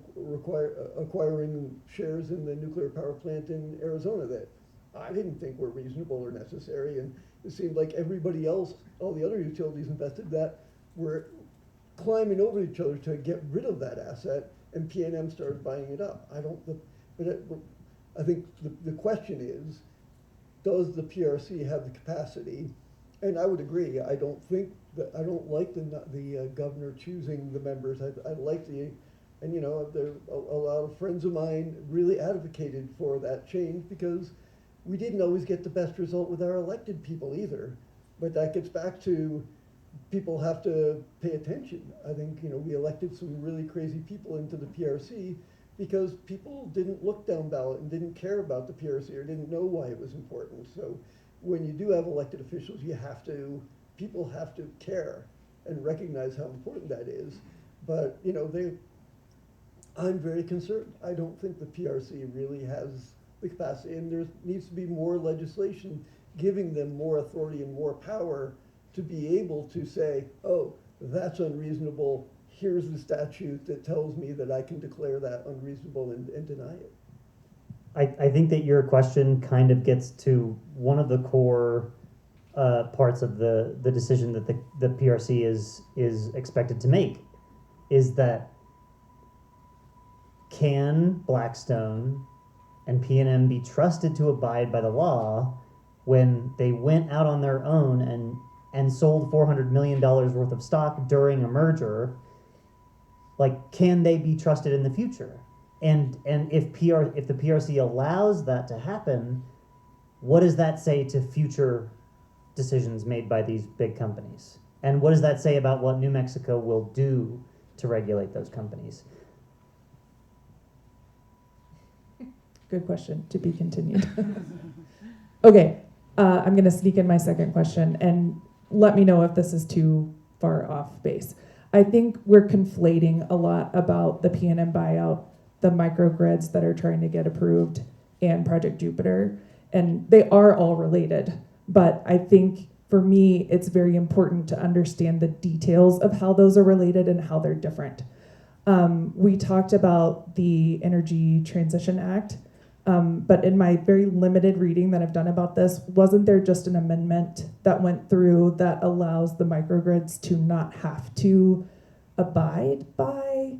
acquiring shares in the nuclear power plant in Arizona that I didn't think were reasonable or necessary, and it seemed like everybody else, all the other utilities invested that, were climbing over each other to get rid of that asset, and PNM started buying it up. I think the question is, does the PRC have the capacity? And I would agree. I don't like the governor choosing the members. I like and you know, there a lot of friends of mine really advocated for that change because we didn't always get the best result with our elected people either. But that gets back to people have to pay attention. I think, you know, we elected some really crazy people into the PRC because people didn't look down ballot and didn't care about the PRC or didn't know why it was important. So when you do have elected officials, people have to care and recognize how important that is. But, you know, I'm very concerned. I don't think the PRC really has the capacity, and there needs to be more legislation giving them more authority and more power to be able to say, oh, that's unreasonable. Here's the statute that tells me that I can declare that unreasonable and deny it. I think that your question kind of gets to one of the core parts of the decision that the PRC is expected to make, is that can Blackstone and PNM be trusted to abide by the law when they went out on their own and sold $400 million worth of stock during a merger? Like, can they be trusted in the future? And if the PRC allows that to happen, what does that say to future decisions made by these big companies? And what does that say about what New Mexico will do to regulate those companies? Good question, to be continued. Okay, I'm gonna sneak in my second question and let me know if this is too far off base. I think we're conflating a lot about the PNM buyout, the microgrids that are trying to get approved, and Project Jupiter, and they are all related. But I think for me, it's very important to understand the details of how those are related and how they're different. We talked about the Energy Transition Act, but in my very limited reading that I've done about this, wasn't there just an amendment that went through that allows the microgrids to not have to abide by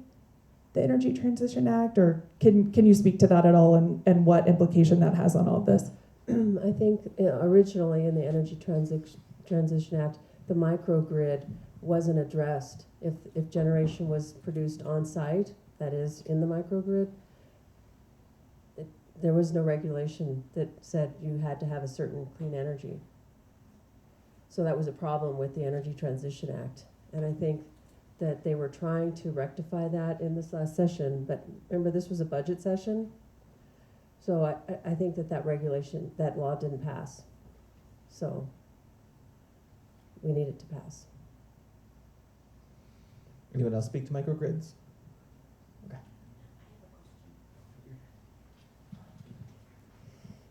the Energy Transition Act? Or can you speak to that at all and what implication that has on all of this? I think originally in the Energy Transition Act, the microgrid wasn't addressed. If generation was produced on site, that is in the microgrid, there was no regulation that said you had to have a certain clean energy. So that was a problem with the Energy Transition Act. And I think that they were trying to rectify that in this last session, but remember this was a budget session? So I think that regulation, that law didn't pass. So we need it to pass. Anyone else speak to microgrids?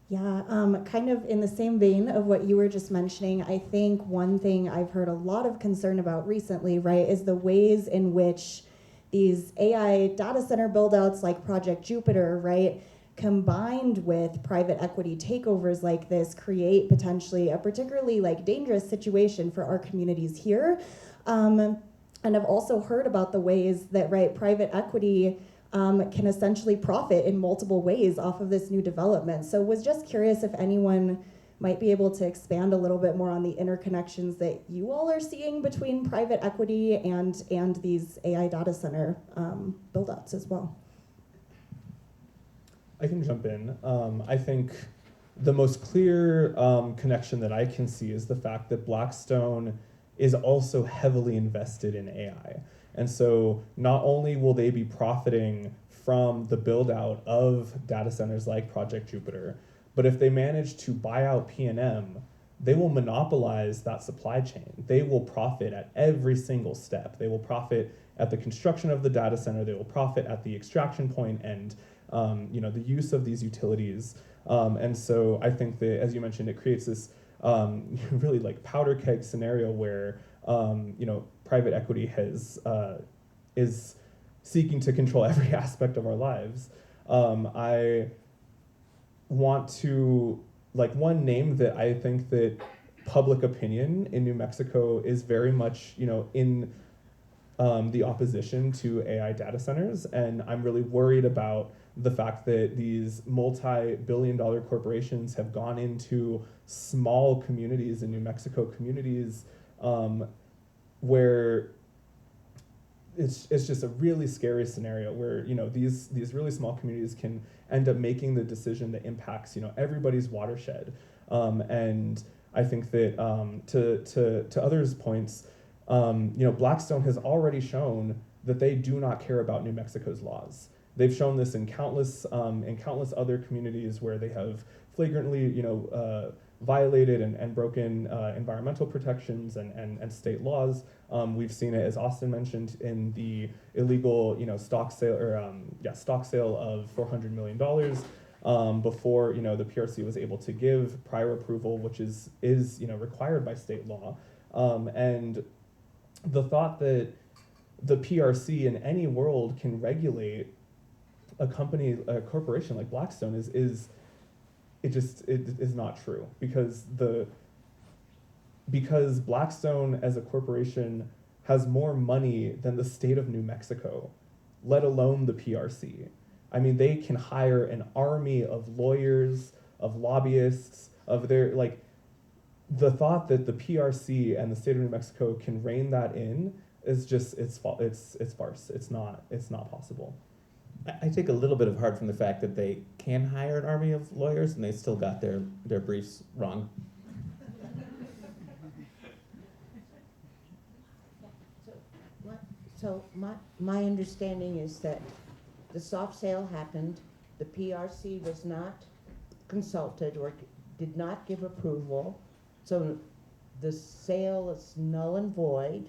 Yeah, kind of in the same vein of what you were just mentioning, I think one thing I've heard a lot of concern about recently, right, is the ways in which these AI data center buildouts like Project Jupiter, right, combined with private equity takeovers like this, create potentially a particularly like dangerous situation for our communities here. And I've also heard about the ways that, right, private equity can essentially profit in multiple ways off of this new development. So was just curious if anyone might be able to expand a little bit more on the interconnections that you all are seeing between private equity and these AI data center build-outs as well. I can jump in. I think the most clear connection that I can see is the fact that Blackstone is also heavily invested in AI. And so not only will they be profiting from the build out of data centers like Project Jupiter, but if they manage to buy out P&M, they will monopolize that supply chain. They will profit at every single step. They will profit at the construction of the data center. They will profit at the extraction point and the use of these utilities. And so I think that, as you mentioned, it creates this really like powder keg scenario where private equity is seeking to control every aspect of our lives. I want to, one name that I think that public opinion in New Mexico is very much, in the opposition to AI data centers. And I'm really worried about the fact that these multi-billion-dollar corporations have gone into small communities in New Mexico, communities where it's just a really scary scenario where these really small communities can end up making the decision that impacts everybody's watershed. And I think that to others' points, Blackstone has already shown that they do not care about New Mexico's laws. They've shown this in countless other communities where they have flagrantly violated and broken environmental protections and state laws. We've seen it, as Austin mentioned, in the illegal stock sale of $400 million before the PRC was able to give prior approval, which is required by state law. And the thought that the PRC in any world can regulate a corporation like Blackstone is not true, because Blackstone as a corporation has more money than the state of New Mexico, let alone the PRC. I mean, they can hire an army of lawyers, of lobbyists, the thought that the PRC and the state of New Mexico can rein that in is just, it's farce. It's not possible. I take a little bit of heart from the fact that they can hire an army of lawyers and they still got their briefs wrong. So my understanding is that the soft sale happened, the PRC was not consulted or did not give approval, so the sale is null and void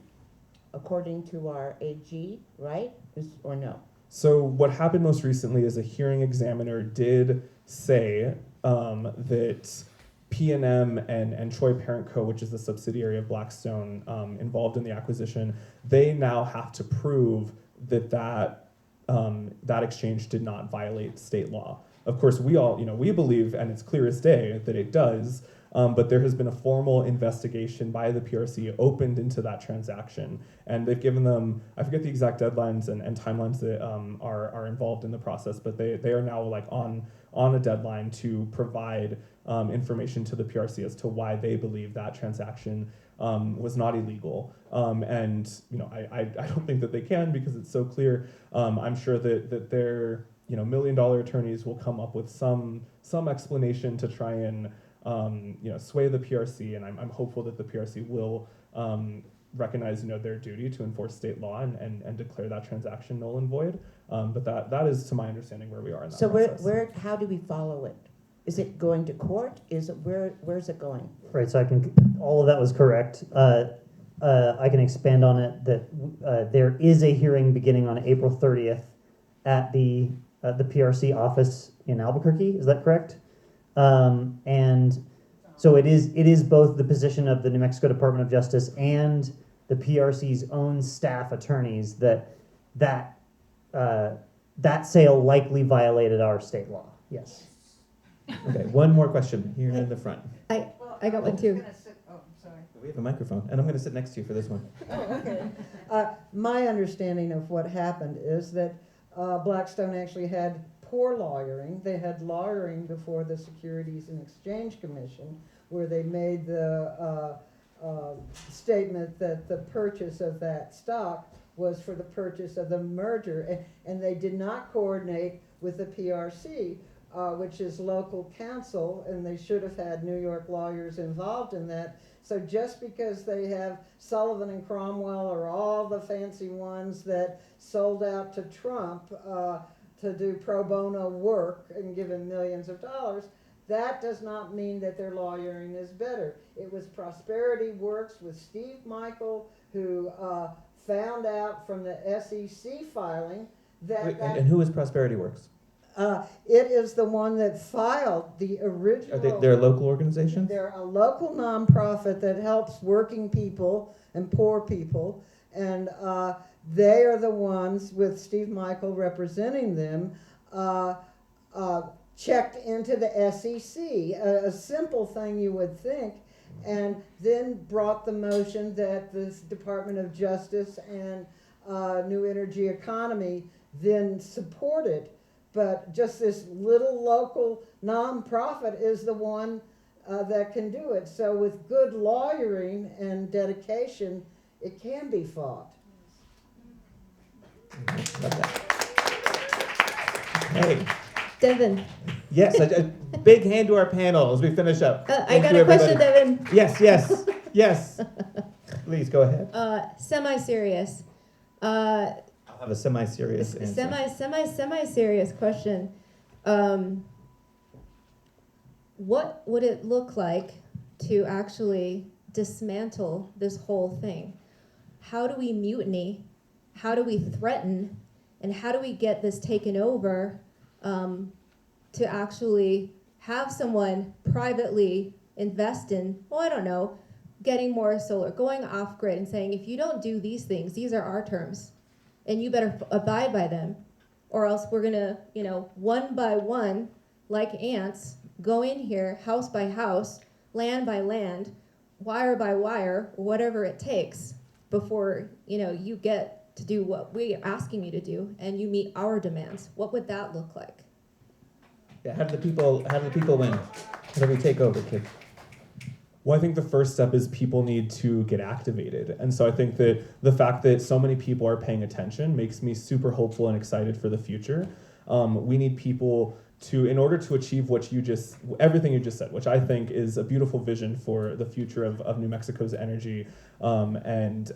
according to our AG, right? Or no? So what happened most recently is a hearing examiner did say that P&M and Troy Parent Co., which is the subsidiary of Blackstone involved in the acquisition, they now have to prove that exchange did not violate state law. Of course, we believe, and it's clear as day, that it does, but there has been a formal investigation by the PRC opened into that transaction, and they've given them, I forget the exact deadlines and timelines that are involved in the process, but they are now on a deadline to provide information to the PRC as to why they believe that transaction was not illegal. And I don't think that they can, because it's so clear. I'm sure that their million-dollar attorneys will come up with some explanation to try and sway the PRC, and I'm hopeful that the PRC will recognize their duty to enforce state law and declare that transaction null and void. But that is, to my understanding, where we are in that process. So how do we follow it? Is it going to court? Is it where's it going? Right, so all of that was correct. I can expand on it that there is a hearing beginning on April 30th at the PRC office in Albuquerque. Is that correct? And so it is both the position of the New Mexico Department of Justice and the PRC's own staff attorneys that sale likely violated our state law. Yes. Okay, one more question here in the front. I got one too. We have a microphone, and I'm going to sit next to you for this one. Oh, okay. My understanding of what happened is that Blackstone actually had poor lawyering. They had lawyering before the Securities and Exchange Commission, where they made the statement that the purchase of that stock was for the purchase of the merger, and they did not coordinate with the PRC, which is local counsel, and they should have had New York lawyers involved in that. So just because they have Sullivan and Cromwell or all the fancy ones that sold out to Trump to do pro bono work and give him millions of dollars, that does not mean that their lawyering is better. It was Prosperity Works with Steve Michael who found out from the SEC filing that... Wait, and who is Prosperity Works? It is the one that filed the original... They're a local organization? They're a local nonprofit that helps working people and poor people, and they are the ones, with Steve Michael representing them, checked into the SEC, a simple thing you would think, and then brought the motion that the Department of Justice and New Energy Economy then supported. But just this little local nonprofit is the one that can do it. So with good lawyering and dedication, it can be fought. Hey. Devin. Yes, a big hand to our panel as we finish up. I got a question, Devin. Yes. Please go ahead. Semi-serious. I'll have a semi-serious answer. Semi-serious question. What would it look like to actually dismantle this whole thing? How do we mutiny? How do we threaten? And how do we get this taken over to actually have someone privately invest in, well, I don't know, getting more solar, going off grid and saying, if you don't do these things, these are our terms, and you better abide by them, or else we're gonna, one by one, like ants, go in here, house by house, land by land, wire by wire, whatever it takes before, you get to do what we're asking you to do and you meet our demands. What would that look like? Yeah, how do the people win? How do we take over, kid? Well, I think the first step is people need to get activated. And so I think that the fact that so many people are paying attention makes me super hopeful and excited for the future. We need people to, in order to achieve everything you just said, which I think is a beautiful vision for the future of New Mexico's energy and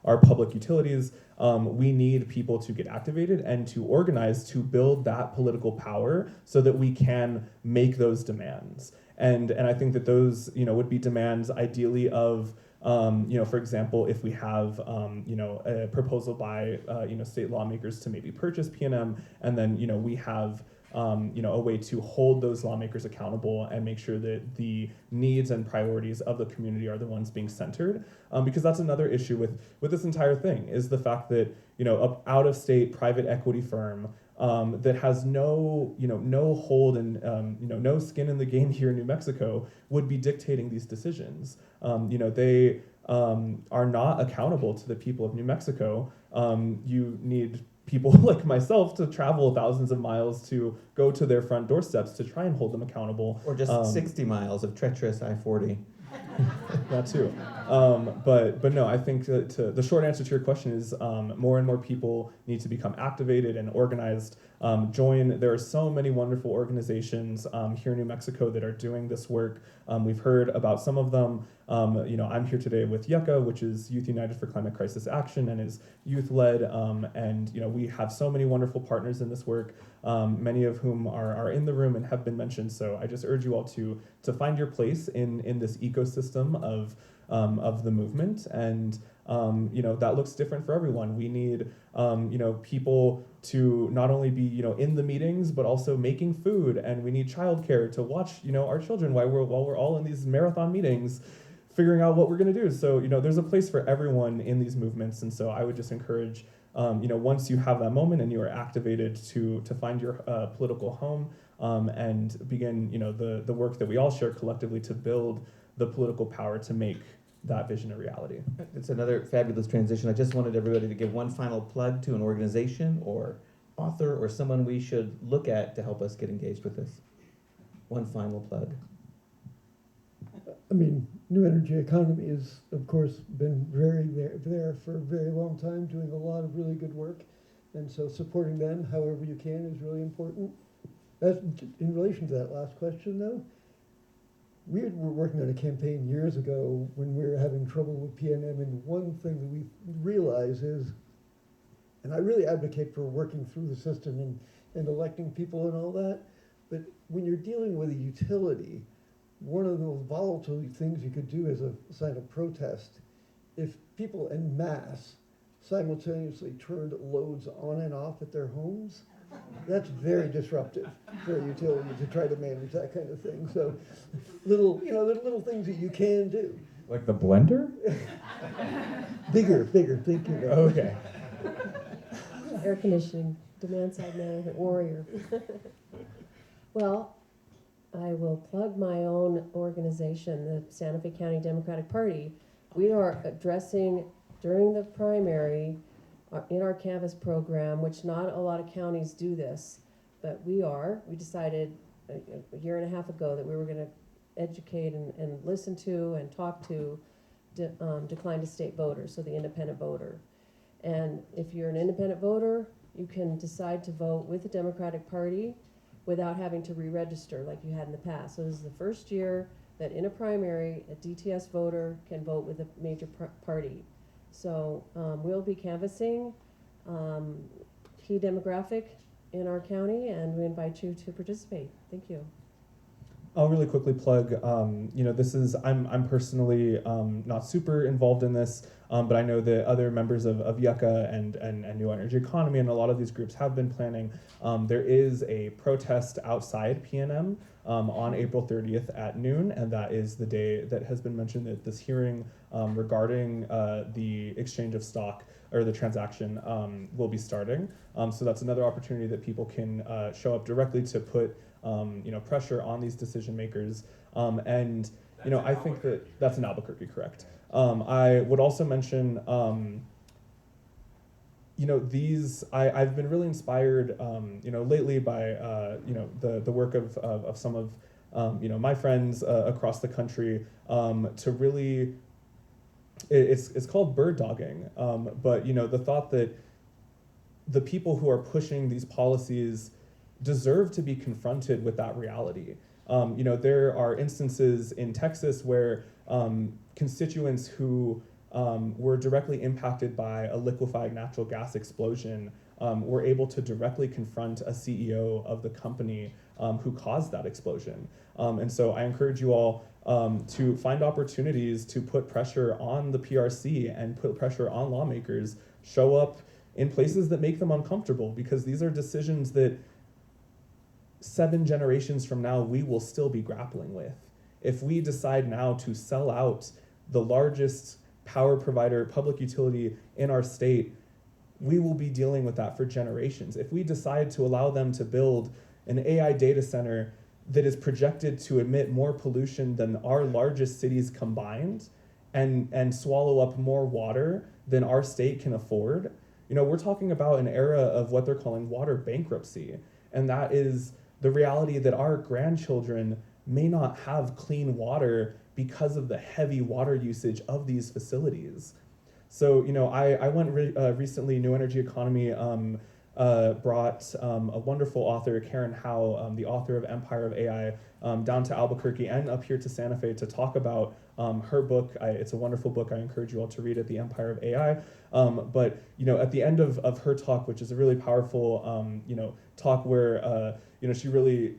our public utilities, we need people to get activated and to organize to build that political power so that we can make those demands. And I think that those would be demands ideally of for example, if we have a proposal by state lawmakers to maybe purchase PNM, and then we have a way to hold those lawmakers accountable and make sure that the needs and priorities of the community are the ones being centered. Because that's another issue with this entire thing, is the fact that an out-of-state private equity firm that has no hold and no skin in the game here in New Mexico would be dictating these decisions. They are not accountable to the people of New Mexico. You need people like myself to travel thousands of miles to go to their front doorsteps to try and hold them accountable. Or just 60 miles of treacherous I-40. That too. But no, I think that the short answer to your question is more and more people need to become activated and organized. There are so many wonderful organizations here in New Mexico that are doing this work. We've heard about some of them. I'm here today with YUCCA, which is Youth United for Climate Crisis Action, and is youth-led. And we have so many wonderful partners in this work, many of whom are in the room and have been mentioned. So I just urge you all to find your place in this ecosystem of the movement, and that looks different for everyone. We need people to not only be in the meetings, but also making food, and we need childcare to watch our children while we're all in these marathon meetings, figuring out what we're going to do. So there's a place for everyone in these movements, and so I would just encourage once you have that moment and you are activated to find your political home and begin the work that we all share collectively to build the political power to make that vision a reality. It's another fabulous transition. I just wanted everybody to give one final plug to an organization or author or someone we should look at to help us get engaged with this. One final plug. I mean, New Energy Economy has, of course, been very there for a very long time, doing a lot of really good work. And so supporting them however you can is really important. In relation to that last question, though, we were working on a campaign years ago when we were having trouble with PNM, and one thing that we realized is, and I really advocate for working through the system and electing people and all that, but when you're dealing with a utility, one of the most volatile things you could do is a sign of protest. If people en masse simultaneously turned loads on and off at their homes, that's very disruptive for a utility to try to manage that kind of thing. So little things that you can do. Like the blender? Bigger, thank you. Okay. Air conditioning, demand side management warrior. Well, I will plug my own organization, the Santa Fe County Democratic Party. We are addressing during the primary in our Canvas program, which not a lot of counties do this, but we decided a year and a half ago that we were going to educate and listen to and talk to declined to state voters, so the independent voter. And if you're an independent voter, you can decide to vote with the Democratic Party without having to re-register like you had in the past. So this is the first year that in a primary, a DTS voter can vote with a major party. So we'll be canvassing key demographic in our county, and we invite you to participate. Thank you. I'll really quickly plug, I'm personally not super involved in this, but I know that other members of YUCCA and New Energy Economy and a lot of these groups have been planning. There is a protest outside PNM on April 30th at noon, and that is the day that has been mentioned at this hearing regarding the exchange of stock or the transaction will be starting. So that's another opportunity that people can show up directly to put pressure on these decision makers. And I think that's in Albuquerque, correct. I would also mention, I've been really inspired, lately by, the work of some of, my friends across the country to really, it's called bird dogging, but, the thought that the people who are pushing these policies deserve to be confronted with that reality. There are instances in Texas where constituents who were directly impacted by a liquefied natural gas explosion were able to directly confront a CEO of the company who caused that explosion. And so I encourage you all to find opportunities to put pressure on the PRC and put pressure on lawmakers, show up in places that make them uncomfortable, because these are decisions that 7 generations from now we will still be grappling with. If we decide now to sell out the largest power provider, public utility in our state, we will be dealing with that for generations. If we decide to allow them to build an AI data center that is projected to emit more pollution than our largest cities combined and swallow up more water than our state can afford, we're talking about an era of what they're calling water bankruptcy. And that is the reality that our grandchildren may not have clean water because of the heavy water usage of these facilities. So, I went recently, New Energy Economy brought a wonderful author, Karen Howe, the author of Empire of AI, down to Albuquerque and up here to Santa Fe to talk about her book. It's a wonderful book. I encourage you all to read it, The Empire of AI. But at the end of her talk, which is a really powerful talk where she really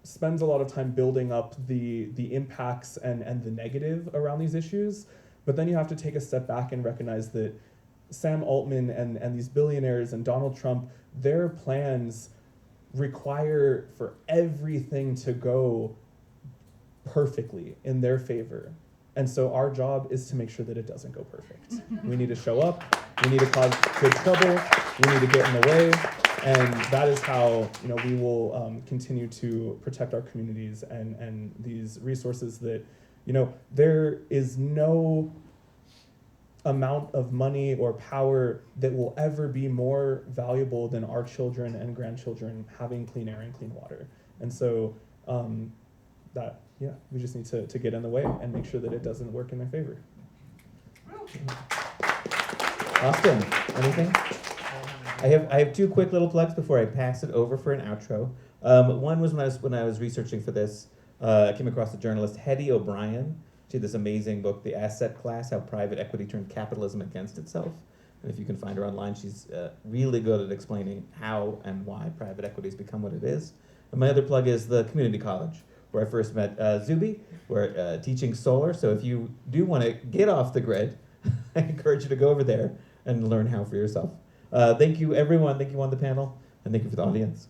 spends a lot of time building up the impacts and the negative around these issues. But then you have to take a step back and recognize that Sam Altman and these billionaires and Donald Trump, their plans require for everything to go perfectly in their favor. And so our job is to make sure that it doesn't go perfect. We need to show up, we need to cause good trouble, we need to get in the way, and that is how we will continue to protect our communities and these resources that there is no amount of money or power that will ever be more valuable than our children and grandchildren having clean air and clean water. And so we just need to get in the way and make sure that it doesn't work in their favor. Austin, anything? I have two quick little plugs before I pass it over for an outro. One was when I was researching for this, I came across the journalist Hetty O'Brien. She had this amazing book, The Asset Class, How Private Equity Turned Capitalism Against Itself. And if you can find her online, she's really good at explaining how and why private equity has become what it is. And my other plug is the community college, where I first met Xubi. We're teaching solar, so if you do want to get off the grid, I encourage you to go over there and learn how for yourself. Thank you, everyone. Thank you on the panel, and thank you for the audience.